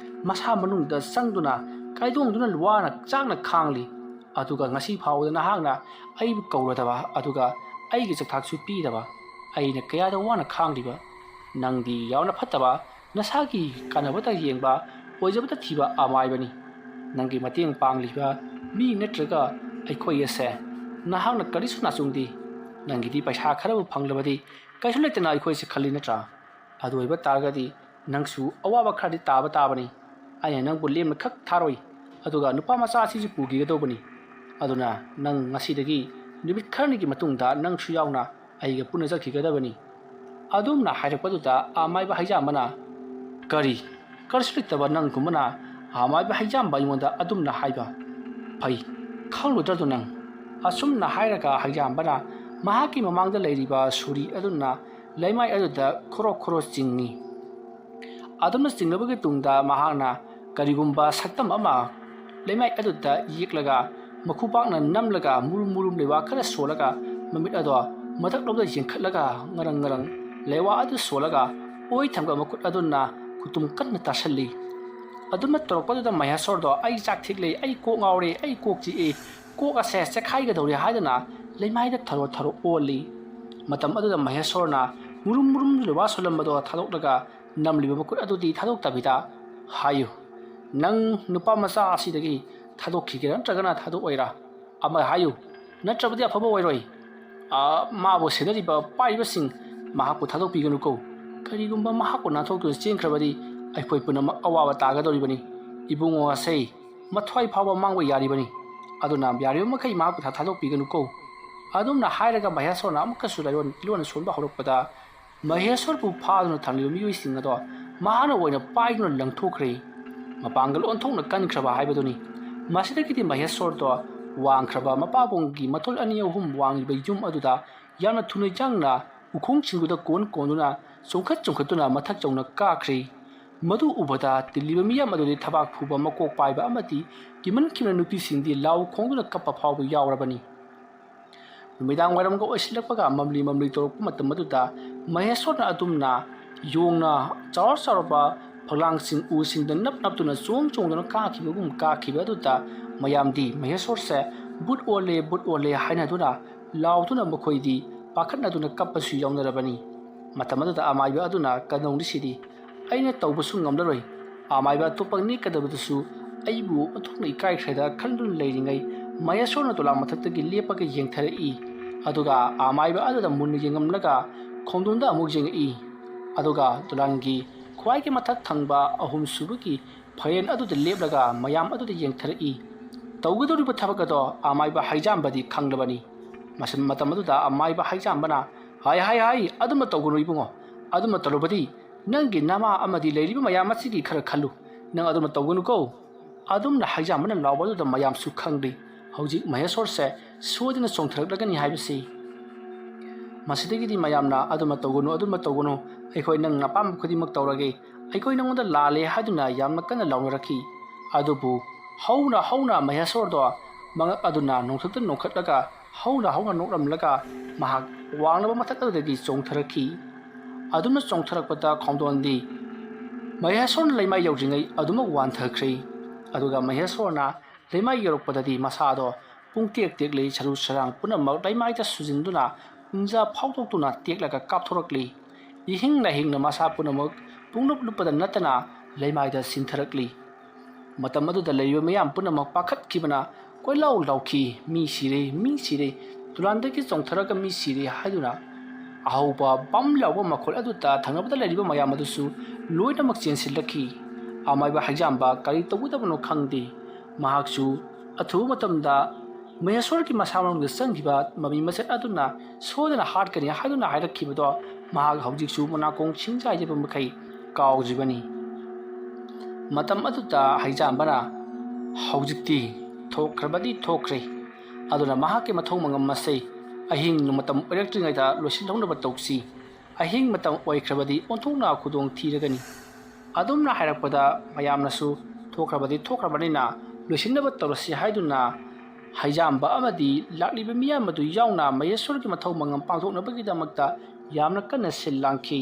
ꯃꯁꯥ ꯃꯅꯨꯡꯗ ꯆꯪꯗꯨꯅ ꯀꯥꯏꯗꯣꯡꯗꯨꯅ ꯋꯥꯅ ꯆꯥꯛꯅ ꯈꯥꯡꯂꯤ ꯑꯗꯨꯒ ꯉꯁꯤ ꯐꯥꯎꯕꯗ ꯅꯍꯥꯛꯅ ꯑꯩꯕꯨ ꯀꯧꯔꯗꯕ ꯑꯗꯨꯒ ꯑꯩꯒꯤ ꯆꯥꯛꯊꯥꯛꯁꯨ ꯄꯤꯗꯕ ꯑꯩꯅ ꯀꯌꯥꯗ ꯋꯥꯅ ꯈꯥꯡꯂꯤꯕ ꯅꯪꯗꯤ ꯌꯥꯝꯅ ꯐꯠꯇꯕ ꯅꯁꯥꯒꯤ ꯀꯥꯟꯅꯕꯇ ꯌꯦꯡꯕ ꯑꯣꯏꯖꯕꯇ ꯊꯤꯕ ꯑꯃꯥꯏꯕꯅꯤ ꯅꯪꯒꯤ ꯃꯇꯦꯡ ꯄꯥꯡꯂꯤꯕ ꯃꯤ ꯅꯠꯇ꯭ꯔꯒ ꯑꯩꯈꯣꯏ ꯑꯁꯦ ꯅꯍꯥꯛꯅ ꯀꯔꯤꯁꯨ ꯅꯥꯆꯨꯡꯗꯦ ꯅꯪꯒꯤꯗꯤ ꯄꯩꯁꯥ ꯈꯔꯕꯨ ꯐꯪꯂꯕꯗꯤ ꯀꯩꯁꯨ ꯂꯩꯇꯅ ꯑꯩꯈꯣꯏꯁꯦ ꯈꯜꯂꯤ ꯅꯠꯇ꯭ꯔꯥ ꯑꯗꯨ ꯑꯣꯏꯕ ꯇꯥꯔꯒꯗꯤ ꯅꯪꯁꯨ ꯑꯋꯥꯕ ꯈꯔꯗꯤ ꯇꯥꯕ ꯇꯥꯕꯅꯤ ꯑꯩꯅ ꯅꯪꯕꯨ ꯂꯦꯝꯅ ꯈꯛ ꯊꯥꯔꯣꯏ ꯑꯗꯨꯒ ꯅꯨꯄꯥ ꯃꯆꯥ ꯑꯁꯤꯁꯨ ꯄꯨꯈꯤꯒꯗꯧꯕꯅꯤ ꯑꯗꯨꯅ ꯅꯪ ꯉꯁꯤꯗꯒꯤ ꯅꯨꯃꯤꯠ ꯈꯔꯅꯤꯒꯤ ꯃꯇꯨꯡꯗ ꯅꯪꯁꯨ ꯌꯥꯎꯅ ꯑꯩꯒ ꯄꯨꯟꯅ ꯆꯠꯈꯤꯒꯗꯕꯅꯤ ꯑꯗꯨꯝꯅ ꯍꯥꯏꯔꯛꯄꯗꯨꯗ ꯑꯃꯥꯏꯕ ꯍꯩꯖꯥꯝꯕꯅ ꯀꯔꯤꯁꯨ ꯂꯩꯇꯕ ꯅꯪꯒꯨꯝꯕꯅ ꯑꯃꯥꯏꯕ ꯍꯩꯖꯥꯝꯕ ꯑꯩꯉꯣꯟꯗ ꯑꯗꯨꯝꯅ ꯍꯥꯏꯕ ꯐꯩ ꯈꯪꯂꯨꯗ꯭ꯔꯗꯨ ꯅꯪ ꯑꯁꯨꯝꯅ ꯍꯥꯏꯔꯒ ꯍꯩꯖꯥꯝꯕꯅ ꯃꯍꯥꯛꯀꯤ ꯃꯃꯥꯡꯗ ꯂꯩꯔꯤꯕ ꯁꯨꯔꯤ ꯑꯗꯨꯅ ꯂꯩꯃꯥꯏ ꯑꯗꯨꯗ ꯈꯣꯔꯣ ꯆꯤꯡꯉꯤ ꯑꯗꯨꯝꯅ ꯆꯤꯡꯂꯕꯒꯤ ꯇꯨꯡꯗ ꯃꯍꯥꯛꯅ ꯀꯔꯤꯒꯨꯝꯕ ꯁꯛꯇꯝ ꯑꯃ ꯂꯩꯃꯥꯏ ꯑꯗꯨꯗ ꯌꯦꯛꯂꯒ ꯃꯈꯨꯄꯥꯛꯅ ꯅꯝꯂꯒ ꯃꯨꯔꯨꯝ ꯂꯩꯋꯥ ꯈꯔ ꯁꯣꯜꯂꯒ ꯃꯃꯤꯠ ꯑꯗꯣ ꯃꯊꯛꯂꯣꯝꯗ ꯌꯦꯡꯈꯠꯂꯒ ꯉꯔꯪ ꯂꯩꯋꯥ ꯑꯗꯨ ꯁꯣꯜꯂꯒ ꯑꯣꯏ ꯊꯝꯕ ꯃꯈꯨꯠ ꯑꯗꯨꯅ ꯈꯨꯇꯨꯝ ꯀꯟꯅ ꯇꯥꯁꯜꯂꯤ ꯑꯗꯨꯝꯅ ꯇꯧꯔꯛꯄꯗꯨꯗ ꯃꯍꯦꯁꯣꯔꯗꯣ ꯑꯩ ꯆꯥꯛ ꯊꯤꯛꯂꯦ ꯑꯩ ꯀꯣꯛ ꯉꯥꯎꯔꯦ ꯑꯩ ꯀꯣꯛ ꯆꯤꯛꯑꯦ ꯀꯣꯛ ꯑꯁꯦ ꯆꯦꯛꯈꯥꯏꯒꯗꯧꯔꯦ ꯍꯥꯏꯗꯨꯅ ꯂꯩꯃꯥꯏꯗ ꯊꯔꯣ ꯑꯣꯜꯂꯤ ꯃꯇꯝ ꯑꯗꯨꯗ ꯃꯍꯦꯁꯣꯔꯅ ꯃꯨꯔꯨꯝ ꯂꯩꯋꯥ ꯁꯣꯜꯂꯝꯕꯗꯣ ꯊꯥꯗꯣꯛꯂꯒ ꯅꯝꯂꯤꯕ ꯃꯈꯨꯠ ꯑꯗꯨꯗꯤ ꯊꯥꯗꯣꯛꯇꯕꯤꯗ ꯍꯥꯏꯌꯨ ꯅꯪ ꯅꯨꯄꯥ ꯃꯆꯥ ꯑꯁꯤꯗꯒꯤ ꯊꯥꯗꯣꯛꯈꯤꯒꯦꯔꯥ ꯅꯠꯇ꯭ꯔꯒꯅ ꯊꯥꯗꯣꯛꯑꯣꯏꯔꯥ ꯑꯃ ꯍꯥꯏꯌꯨ ꯅꯠꯇ꯭ꯔꯕꯗꯤ ꯑꯐꯕ ꯑꯣꯏꯔꯣꯏ ꯃꯥꯕꯨ ꯁꯦꯟꯅꯔꯤꯕ ꯄꯥꯏꯔꯤꯕꯁꯤꯡ ꯃꯍꯥꯛꯄꯨ ꯊꯥꯗꯣꯛꯄꯤꯒꯅꯨꯀꯣ ꯀꯔꯤꯒꯨꯝꯕ ꯃꯍꯥꯛꯄꯨ ꯅꯥꯟꯊꯣꯛꯇꯨꯅ ꯆꯦꯟꯈ꯭ꯔꯕꯗꯤ ꯑꯩꯈꯣꯏ ꯄꯨꯝꯅꯃꯛ ꯑꯋꯥꯕ ꯇꯥꯒꯗꯧꯔꯤꯕꯅꯤ ꯏꯕꯨꯡꯉꯣ ꯑꯁꯦ ꯃꯊ꯭ꯋꯥꯏ ꯐꯥꯎꯕ ꯃꯥꯡꯕ ꯌꯥꯔꯤꯕꯅꯤ ꯑꯗꯨꯅ ꯌꯥꯔꯤꯕ ꯃꯈꯩ ꯃꯍꯥꯛꯄꯨ ꯊꯥꯗꯣꯛꯄꯤꯒꯅꯨꯀꯣ ꯑꯗꯨꯝꯅ ꯍꯥꯏꯔꯒ ꯃꯍꯦꯁꯣꯔꯅ ꯑꯃꯨꯛꯀꯁꯨ ꯂꯣꯟ ꯁꯣꯟꯕ ꯍꯧꯔꯛꯄꯗ ꯃꯍꯦꯁꯣꯔꯕꯨ ꯐꯥꯗꯨꯅ ꯊꯝꯂꯤꯕ ꯃꯤꯑꯣꯏꯁꯤꯡ ꯑꯗꯣ ꯃꯍꯥꯛꯅ ꯑꯣꯏꯅ ꯄꯥꯏꯗꯨꯅ ꯂꯪꯊꯣꯛꯈ꯭ꯔꯦ ꯃꯄꯥꯡꯒꯜ ꯑꯣꯟꯊꯣꯛꯅ ꯀꯟꯈ꯭ꯔꯕ ꯍꯥꯏꯕꯗꯨꯅꯤ ꯃꯁꯤꯗꯒꯤꯗꯤ ꯃꯍꯦꯁꯣꯔꯗꯣ ꯋꯥꯡꯈ꯭ꯔꯕ ꯃꯄꯥꯕꯨꯡꯒꯤ ꯃꯊꯣꯜ 2-3 ꯋꯥꯡꯂꯤꯕ ꯌꯨꯝ ꯑꯗꯨꯗ ꯌꯥꯝꯅ ꯊꯨꯅ ꯌꯥꯡꯅ ꯎꯈꯣꯡꯁꯤꯡꯗꯨꯗ ꯀꯣꯟꯗꯨꯅ ꯆꯣꯡꯈꯠꯇꯨꯅ ꯃꯊꯛ ꯆꯧꯅ ꯀꯥꯈ꯭ꯔꯦ ꯃꯗꯨ ꯎꯕꯗ ꯇꯤꯜꯂꯤꯕ ꯃꯤꯌꯥꯝ ꯑꯗꯨꯗꯤ ꯊꯕꯥꯛ ꯐꯨꯕ ꯃꯀꯣꯛ ꯄꯥꯏꯕ ꯑꯃꯗꯤ ꯀꯤꯃꯟꯈꯤꯕ ꯅꯨꯄꯤꯁꯤꯡꯗꯤ ꯂꯥꯎ ꯈꯣꯡꯗꯨꯅ ꯀꯞꯄ ꯐꯥꯎꯕ ꯌꯥꯎꯔꯕꯅꯤ ꯅꯨꯃꯤꯗꯥꯡ ꯋꯥꯏꯔꯝꯒ ꯑꯣꯏꯁꯤꯜꯂꯛꯄꯒ ꯃꯝꯂꯤ ꯇꯧꯔꯛꯄ ꯃꯇꯝ ꯑꯗꯨꯗ ꯃꯍꯦꯁꯣꯔꯅ ꯑꯗꯨꯝꯅ ꯌꯣꯡꯅ ꯆꯥꯎꯔꯕ ꯐꯛꯂꯥꯡꯁꯤꯡ ꯎꯁꯤꯡꯗ ꯅꯞꯇꯨꯅ ꯆꯣꯡꯗꯨꯅ ꯀꯥꯈꯤꯕ ꯑꯗꯨꯗ ꯃꯌꯥꯝꯗꯤ ꯃꯍꯦꯁꯣꯔꯁꯦ ꯕꯨꯠ ꯑꯣꯜꯂꯦ ꯍꯥꯏꯅꯗꯨꯅ ꯂꯥꯎꯗꯨꯅ ꯃꯈꯣꯏꯗꯤ ꯄꯥꯈꯠꯅꯗꯨꯅ ꯀꯞꯄꯁꯨ ꯌꯥꯎꯅꯔꯕꯅꯤ ꯃꯇꯝ ꯑꯗꯨꯗ ꯑꯃꯥꯏꯕ ꯑꯗꯨꯅ ꯀꯗꯧꯔꯤꯁꯤꯗꯤ ꯑꯩꯅ ꯇꯧꯕꯁꯨ ꯉꯝꯂꯔꯣꯏ ꯑꯃꯥꯏꯕ ꯑꯇꯣꯞꯄ ꯅꯦꯛꯀꯗꯕꯗꯨꯁꯨ ꯑꯩꯕꯨ ꯑꯣꯟꯊꯣꯛꯅ ꯏꯀꯥꯏꯈ꯭ꯔꯦꯗ ꯈꯟꯗꯨꯅ ꯂꯩꯔꯤꯉꯩ ꯃꯍꯦꯁꯣꯔꯅ ꯗꯣꯂꯥꯟ ꯃꯊꯛꯇꯒꯤ ꯂꯦꯞꯄꯒ ꯌꯦꯡꯊꯔꯛꯏ ꯑꯗꯨꯒ ꯑꯃꯥꯏꯕ ꯑꯗꯨꯗ ꯃꯨꯟꯅ ꯌꯦꯡꯉꯝꯂꯒ ꯈꯣꯡꯗꯣꯟꯗ ꯑꯃꯨꯛ ꯌꯦꯡꯉꯛꯏ ꯑꯗꯨꯒ ꯗꯣꯂꯥꯟꯒꯤ ꯈ꯭ꯋꯥꯏꯒꯤ ꯃꯊꯛ ꯊꯪꯕ 3ꯁꯨꯕꯒꯤ ꯐꯌꯦꯟ ꯑꯗꯨꯗ ꯂꯦꯞꯂꯒ ꯃꯌꯥꯝ ꯑꯗꯨꯗ ꯌꯦꯡꯊꯔꯛꯏ ꯇꯧꯒꯗꯧꯔꯤꯕ ꯊꯕꯛ ꯑꯗꯣ ꯑꯃꯥꯏꯕ ꯍꯩꯖꯥꯝꯕꯗꯤ ꯈꯪꯂꯕꯅꯤ ꯃꯇꯝ ꯑꯗꯨꯗ ꯑꯃꯥꯏꯕ ꯍꯩꯖꯥꯝꯕꯅ ꯍꯥꯏ ꯑꯗꯨꯝꯅ ꯇꯧꯒꯅꯨ ꯏꯕꯨꯡꯉꯣ ꯑꯗꯨꯝꯅ ꯇꯧꯔꯕꯗꯤ ꯅꯪꯒꯤ ꯅꯃꯥ ꯑꯃꯗꯤ ꯂꯩꯔꯤꯕ ꯃꯌꯥꯝ ꯑꯁꯤꯒꯤ ꯈꯔ ꯈꯜꯂꯨ ꯅꯪ ꯑꯗꯨꯝꯅ ꯇꯧꯒꯅꯨꯀꯣ ꯑꯗꯨꯝꯅ ꯍꯩꯖꯥꯝꯕꯅ ꯂꯥꯎꯕ ꯑꯗꯨꯗ ꯃꯌꯥꯝꯁꯨ ꯈꯪꯂꯤ ꯍꯧꯖꯤꯛ ꯃꯍꯦꯁꯣꯔꯁꯦ ꯁꯣꯏꯗꯅ ꯆꯣꯡꯊꯔꯛꯂꯒꯅꯤ ꯍꯥꯏꯕꯁꯤ ꯃꯁꯤꯗꯒꯤꯗꯤ ꯃꯌꯥꯝꯅ ꯑꯗꯨꯝꯅ ꯇꯧꯒꯅꯨ ꯑꯩꯈꯣꯏ ꯅꯪ ꯑꯄꯥꯝꯕ ꯈꯨꯗꯤꯡꯃꯛ ꯇꯧꯔꯒꯦ ꯑꯩꯈꯣꯏ ꯅꯪꯉꯣꯟꯗ ꯂꯥꯜꯂꯦ ꯍꯥꯏꯗꯨꯅ ꯌꯥꯝꯅ ꯀꯟꯅ ꯂꯥꯎꯅꯔꯛꯈꯤ ꯑꯗꯨꯕꯨ ꯍꯧꯅ ꯃꯍꯦꯁꯣꯔꯗꯣ ꯃꯉꯛ ꯑꯗꯨꯅ ꯅꯣꯡꯊꯛꯇ ꯅꯣꯡꯈꯠꯂꯒ ꯍꯧꯅ ꯅꯣꯛꯂꯝꯂꯒ ꯃꯍꯥꯛ ꯋꯥꯡꯂꯕ ꯃꯊꯛ ꯑꯗꯨꯗꯒꯤ ꯆꯣꯡꯊꯔꯛꯈꯤ ꯑꯗꯨꯝꯅ ꯆꯣꯡꯊꯔꯛꯄꯗ ꯈꯣꯡꯗꯣꯟꯗꯤ ꯃꯍꯦꯁꯣꯔꯅ ꯂꯩꯃꯥꯏ ꯌꯧꯗ꯭ꯔꯤꯉꯩ ꯑꯗꯨꯃꯛ ꯋꯥꯟꯊꯈ꯭ꯔꯦ ꯑꯗꯨꯒ ꯃꯍꯦꯁꯣꯔꯅ ꯂꯩꯃꯥꯏ ꯌꯧꯔꯛꯄꯗꯗꯤ ꯃꯁꯥꯗꯣ ꯄꯨꯡꯇꯦꯛ ꯇꯦꯛꯂꯤ ꯁꯔꯨ ꯁꯔꯥꯡ ꯄꯨꯝꯅꯃꯛ ꯂꯩꯃꯥꯏꯗ ꯁꯨꯖꯤꯟꯗꯨꯅ ꯎꯟꯖꯥ ꯐꯥꯎꯗꯣꯛꯇꯨꯅ ꯇꯦꯛꯂꯒ ꯀꯥꯞꯊꯣꯔꯛꯂꯤ ꯍꯤꯡꯅ ꯃꯁꯥ ꯄꯨꯝꯅꯃꯛ ꯄꯨꯡꯂꯨꯞ ꯂꯨꯞꯄꯗ ꯅꯠꯇꯅ ꯂꯩꯃꯥꯏꯗ ꯁꯤꯟꯊꯔꯛꯂꯤ ꯃꯇꯝ ꯑꯗꯨꯗ ꯂꯩꯔꯤꯕ ꯃꯌꯥꯝ ꯄꯨꯝꯅꯃꯛ ꯄꯥꯈꯠꯈꯤꯕꯅ ꯀꯣꯏꯂꯥꯎ ꯂꯥꯎꯈꯤ ꯃꯤ ꯁꯤꯔꯦ ꯗꯣꯂꯥꯟꯗꯒꯤ ꯆꯣꯡꯊꯔꯒ ꯃꯤ ꯁꯤꯔꯦ ꯍꯥꯏꯗꯨꯅ ꯑꯍꯧꯕ ꯕꯝ ꯂꯥꯎꯕ ꯃꯈꯣꯜ ꯑꯗꯨꯗ ꯊꯪꯅꯕꯗ ꯂꯩꯔꯤꯕ ꯃꯌꯥꯝ ꯑꯗꯨꯁꯨ ꯂꯣꯏꯅꯃꯛ ꯆꯦꯟꯁꯤꯜꯂꯛꯈꯤ ꯑꯃꯥꯏꯕ ꯍꯩꯖꯥꯝꯕ ꯀꯔꯤ ꯇꯧꯒꯗꯕꯅꯣ ꯈꯪꯗꯦ ꯃꯍꯥꯛꯁꯨ ꯑꯊꯨꯕ ꯃꯇꯝꯗ ꯃꯍꯦꯁꯣꯔꯒꯤ ꯃꯁꯥ ꯃꯅꯨꯡꯗ ꯆꯪꯈꯤꯕ ꯃꯃꯤ ꯃꯁꯛ ꯑꯗꯨꯅ ꯁꯣꯏꯗꯅ ꯍꯥꯠꯀꯅꯤ ꯍꯥꯏꯗꯨꯅ ꯍꯥꯏꯔꯛꯈꯤꯕꯗꯣ ꯃꯍꯥꯛ ꯍꯧꯖꯤꯛꯁꯨ ꯃꯅꯥꯀꯣꯡ ꯁꯤꯡꯖꯥꯏꯖꯕ ꯃꯈꯩ ꯀꯥꯎꯗ꯭ꯔꯤꯕꯅꯤ ꯃꯇꯝ ꯑꯗꯨꯗ ꯍꯩꯖꯥꯝꯕꯅ ꯍꯧꯖꯤꯛꯇꯤ ꯊꯣꯛꯈ꯭ꯔꯕꯗꯤ ꯊꯣꯛꯈ꯭ꯔꯦ ꯑꯗꯨꯅ ꯃꯍꯥꯛꯀꯤ ꯃꯊꯧ ꯃꯉꯝ ꯑꯁꯤ ꯑꯍꯤꯡ ꯃꯇꯝ ꯑꯣꯏꯔꯛꯇ꯭ꯔꯤꯉꯩꯗ ꯂꯣꯏꯁꯤꯜꯍꯧꯅꯕ ꯇꯧꯁꯤ ꯑꯍꯤꯡ ꯃꯇꯝ ꯑꯣꯏꯈ꯭ꯔꯕꯗꯤ ꯑꯣꯟꯊꯣꯛꯅ ꯈꯨꯗꯣꯡ ꯊꯤꯔꯒꯅꯤ ꯑꯗꯨꯝꯅ ꯍꯥꯏꯔꯛꯄꯗ ꯃꯌꯥꯝꯅꯁꯨ ꯊꯣꯛꯈ꯭ꯔꯕꯅꯤꯅ ꯂꯣꯏꯁꯤꯟꯅꯕ ꯇꯧꯔꯁꯤ ꯍꯥꯏꯗꯨꯅ ꯍꯩꯖꯥꯝꯕ ꯑꯃꯗꯤ ꯂꯥꯛꯂꯤꯕ ꯃꯤꯌꯥꯝ ꯑꯗꯨ ꯌꯥꯎꯅ ꯃꯍꯦꯁꯣꯔꯒꯤ ꯃꯊꯧ ꯃꯉꯝ ꯄꯥꯡꯊꯣꯛꯅꯕꯒꯤꯗꯃꯛꯇ ꯌꯥꯝꯅ ꯀꯟꯅ ꯁꯤꯜ ꯂꯥꯡꯈꯤ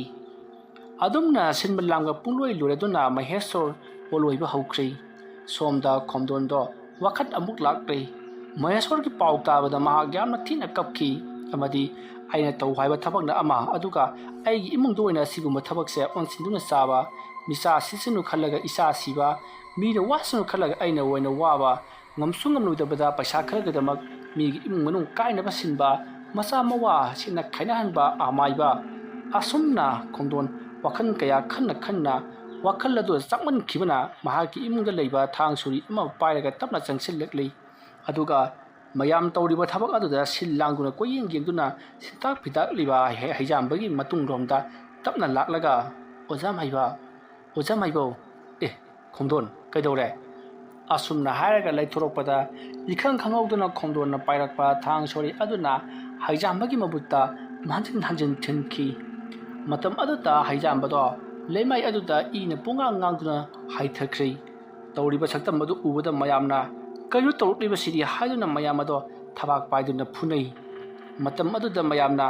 ꯑꯗꯨꯝꯅ ꯁꯤꯟꯕ ꯂꯥꯡꯕ ꯄꯨꯡꯂꯣꯏ ꯂꯣꯏꯔꯗꯨꯅ ꯃꯍꯦꯁꯣꯔ ꯑꯣꯂꯣꯏꯕ ꯍꯧꯈ꯭ꯔꯦ ꯁꯣꯝꯗ ꯈꯣꯝꯗꯣꯟꯗꯣ ꯋꯥꯈꯜ ꯑꯃꯨꯛ ꯂꯥꯛꯂꯦ ꯃꯍꯦꯁꯣꯔꯒꯤ ꯄꯥꯎ ꯇꯥꯕꯗ ꯃꯍꯥꯛ ꯌꯥꯝꯅ ꯊꯤꯅ ꯀꯞꯈꯤ ꯑꯃꯗꯤ ꯑꯩꯅ ꯇꯧ ꯍꯥꯏꯕ ꯊꯕꯛꯅ ꯑꯃ ꯑꯗꯨꯒ ꯑꯩꯒꯤ ꯏꯃꯨꯡꯗ ꯑꯣꯏꯅ ꯑꯁꯤꯒꯨꯝꯕ ꯊꯕꯛꯁꯦ ꯑꯣꯟꯁꯤꯟꯗꯨꯅ ꯆꯥꯕ ꯃꯤꯆꯥ ꯁꯤꯁꯅꯨ ꯈꯜꯂꯒ ꯏꯆꯥ ꯁꯤꯕ ꯃꯤꯅ ꯋꯥꯁꯅꯨ ꯈꯜꯂꯒ ꯑꯩꯅ ꯑꯣꯏꯅ ꯋꯥꯕ ꯉꯝꯁꯨ ꯉꯝꯂꯣꯏꯗꯕꯗ ꯄꯩꯁꯥ ꯈꯔꯒꯤꯗꯃꯛ ꯃꯤꯒꯤ ꯏꯃꯨꯡ ꯃꯅꯨꯡ ꯀꯥꯏꯅꯕ ꯁꯤꯟꯕ ꯃꯆꯥ ꯃꯋꯥ ꯁꯤꯅ ꯈꯥꯏꯅꯍꯟꯕ ꯑꯃꯥꯏꯕ ꯑꯁꯨꯝꯅ ꯈꯣꯡꯗꯣꯟ ꯋꯥꯈꯜ ꯀꯌꯥ ꯈꯟꯅ ꯋꯥꯈꯜ ꯑꯗꯨ ꯆꯥꯛꯃꯟꯈꯤꯕꯅ ꯃꯍꯥꯛꯀꯤ ꯏꯃꯨꯡꯗ ꯂꯩꯕ ꯊꯥꯡ ꯁꯣꯔꯤ ꯑꯃ ꯄꯥꯏꯔꯒ ꯇꯞꯅ ꯆꯪꯁꯤꯜꯂꯛꯂꯤ ꯑꯗꯨꯒ ꯃꯌꯥꯝ ꯇꯧꯔꯤꯕ ꯊꯕꯛ ꯑꯗꯨꯗ ꯁꯤꯜ ꯂꯥꯡꯗꯨꯅ ꯀꯣꯏꯌꯦꯡꯗꯨꯅ ꯁꯤꯟꯇꯥꯛ ꯄꯤꯇꯥꯛꯂꯤꯕ ꯍꯩꯖꯥꯝꯕꯒꯤ ꯃꯇꯨꯡꯂꯣꯝꯗ ꯇꯞꯅ ꯂꯥꯛꯂꯒ ꯑꯣꯖꯥꯃꯥꯏꯕꯧ ꯈꯣꯡꯗꯣꯟ ꯀꯩꯗꯧꯔꯦ ꯑꯁꯨꯝꯅ ꯍꯥꯏꯔꯒ ꯂꯩꯊꯣꯔꯛꯄꯗ ꯏꯈꯪ ꯈꯪꯍꯧꯗꯅ ꯈꯣꯡꯗꯣꯟꯅ ꯄꯥꯏꯔꯛꯄ ꯊꯥꯡ ꯁꯣꯔꯤ ꯑꯗꯨꯅ ꯍꯩꯖꯥꯝꯕꯒꯤ ꯃꯕꯨꯛꯇ ꯍꯟꯖꯤꯟ ꯊꯤꯟꯈꯤ ꯃꯇꯝ ꯑꯗꯨꯗ ꯍꯩꯖꯥꯝꯕꯗꯣ ꯂꯩꯃꯥꯏ ꯑꯗꯨꯗ ꯏꯅ ꯄꯨꯡꯉꯥꯡꯗꯨꯅ ꯍꯥꯏꯊꯈ꯭ꯔꯦ ꯇꯧꯔꯤꯕ ꯁꯛꯇꯝ ꯑꯗꯨ ꯎꯕꯗ ꯃꯌꯥꯝꯅ ꯀꯩꯅꯣ ꯇꯧꯔꯛꯂꯤꯕꯁꯤꯗꯤ ꯍꯥꯏꯗꯨꯅ ꯃꯌꯥꯝ ꯑꯗꯣ ꯊꯕꯥꯛ ꯄꯥꯏꯗꯨꯅ ꯐꯨꯅꯩ ꯃꯇꯝ ꯑꯗꯨꯗ ꯃꯌꯥꯝꯅ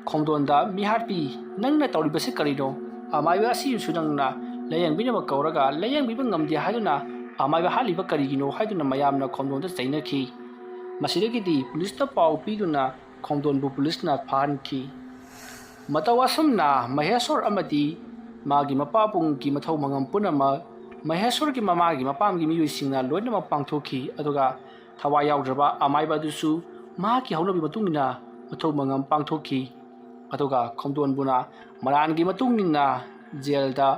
ꯈꯣꯡꯗꯣꯟꯗ ꯃꯤꯍꯥꯠꯄꯤ ꯅꯪꯅ ꯇꯧꯔꯤꯕꯁꯤ ꯀꯔꯤꯅꯣ ꯑꯃꯥꯏꯕ ꯑꯁꯤꯁꯨ ꯅꯪꯅ ꯂꯥꯌꯦꯡꯕꯤꯅꯕ ꯀꯧꯔꯒ ꯂꯥꯌꯦꯡꯕꯤꯕ ꯉꯝꯗꯦ ꯍꯥꯏꯗꯨꯅ ꯑꯃꯥꯏꯕ ꯍꯥꯠꯂꯤꯕ ꯀꯔꯤꯒꯤꯅꯣ ꯍꯥꯏꯗꯨꯅ ꯃꯌꯥꯝꯅ ꯈꯣꯡꯗꯣꯟꯗ ꯆꯩꯅꯈꯤ ꯃꯁꯤꯗꯒꯤꯗꯤ ꯄꯨꯂꯤꯁꯇ ꯄꯥꯎ ꯄꯤꯗꯨꯅ ꯈꯣꯡꯗꯣꯟꯕꯨ ꯄꯨꯂꯤꯁꯅ ꯐꯥꯍꯟꯈꯤ ꯃꯇꯧ ꯑꯁꯨꯝꯅ ꯃꯍꯦꯁꯣꯔ ꯑꯃꯗꯤ ꯃꯥꯒꯤ ꯃꯄꯥꯕꯨꯡꯒꯤ ꯃꯊꯧ ꯃꯉꯝ ꯄꯨꯝꯅꯃꯛ ꯃꯍꯦꯁꯣꯔꯒꯤ ꯃꯃꯥꯒꯤ ꯃꯄꯥꯝꯒꯤ ꯃꯤꯑꯣꯏꯁꯤꯡꯅ ꯂꯣꯏꯅꯃꯛ ꯄꯥꯡꯊꯣꯛꯈꯤ ꯑꯗꯨꯒ ꯊꯋꯥꯏ ꯌꯥꯎꯗ꯭ꯔꯕ ꯑꯃꯥꯏꯕ ꯑꯗꯨꯁꯨ ꯃꯍꯥꯛꯀꯤ ꯍꯧꯅꯕꯤ ꯃꯇꯨꯡꯏꯟꯅ ꯃꯊꯧ ꯃꯉꯝ ꯄꯥꯡꯊꯣꯛꯈꯤ ꯑꯗꯨꯒ ꯈꯣꯡꯗꯣꯟꯕꯨꯅ ꯃꯔꯥꯟꯒꯤ ꯃꯇꯨꯡ ꯏꯟꯅ ꯖꯦꯜꯗ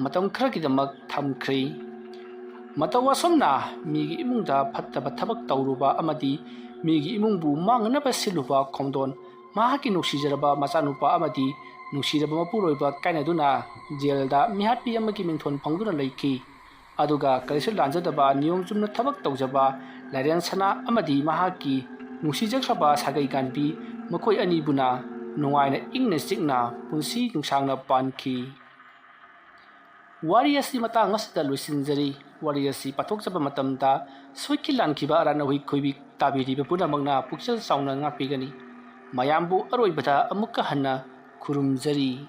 ꯃꯇꯝ ꯈꯔꯒꯤꯗꯃꯛ ꯊꯝꯈ꯭ꯔꯤ꯫ ꯃꯇꯧ ꯑꯁꯨꯝꯅ ꯃꯤꯒꯤ ꯏꯃꯨꯡꯗ ꯐꯠꯇꯕ ꯊꯕꯛ ꯇꯧꯔꯨꯕ ꯑꯃꯗꯤ ꯃꯤꯒꯤ ꯏꯃꯨꯡꯕꯨ ꯃꯥꯡꯅꯕ ꯁꯤꯜꯂꯨꯕ ꯈꯣꯡꯗꯣꯟ ꯃꯍꯥꯛꯀꯤ ꯅꯨꯡꯁꯤꯖꯔꯕ ꯃꯆꯥꯅꯨꯄꯥ ꯑꯃꯗꯤ ꯅꯨꯡꯁꯤꯔꯕ ꯃꯄꯨꯔꯣꯏꯕ ꯀꯥꯏꯅꯗꯨꯅ ꯖꯦꯜꯗ ꯃꯤꯍꯥꯠꯄꯤ ꯑꯃꯒꯤ ꯃꯤꯡꯊꯣꯟ ꯐꯪꯗꯨꯅ ꯂꯩꯈꯤ꯫ ꯑꯗꯨꯒ ꯀꯔꯤꯁꯨ ꯂꯥꯟꯖꯗꯕ ꯅꯤꯌꯣꯝ ꯆꯨꯝꯅ ꯊꯕꯛ ꯇꯧꯖꯕ ꯂꯥꯏꯔꯦꯟ ꯁꯅꯥ ꯑꯃꯗꯤ ꯃꯍꯥꯛꯀꯤ ꯅꯨꯡꯁꯤꯖꯈ꯭ꯔꯕ ꯁꯥꯒꯩ ꯒꯥꯟꯕꯤ ꯃꯈꯣꯏ ꯑꯅꯤꯕꯨꯅ ꯅꯨꯡꯉꯥꯏꯅ ꯏꯪꯅ ꯆꯤꯛꯅ ꯄꯨꯟꯁꯤ ꯅꯨꯡꯁꯥꯡꯅ ꯄꯥꯟꯈꯤ꯫ ꯋꯥꯔꯤ ꯑꯁꯤ ꯃꯇꯥꯡ ꯑꯁꯤꯗ ꯂꯣꯏꯁꯤꯟꯖꯔꯤ꯫ ꯋꯥꯔꯤ ꯑꯁꯤ ꯄꯥꯊꯣꯛꯆꯕ ꯃꯇꯝꯗ ꯁꯣꯏꯈꯤ ꯂꯥꯟꯈꯤꯕ ꯑꯔꯥꯟꯅꯍꯨꯏ ꯈꯣꯏꯕꯤ ꯇꯥꯕꯤꯔꯤꯕ ꯄꯨꯝꯅꯃꯛꯅ ꯄꯨꯛꯆꯦꯜ ꯆꯥꯎꯅ ꯉꯥꯛꯄꯤꯒꯅꯤ꯫ ꯃꯌꯥꯝꯕꯨ ꯑꯔꯣꯏꯕꯗ ꯑꯃꯨꯛꯀ ꯍꯟꯅ ꯈꯨꯔꯨꯝꯖꯔꯤ꯫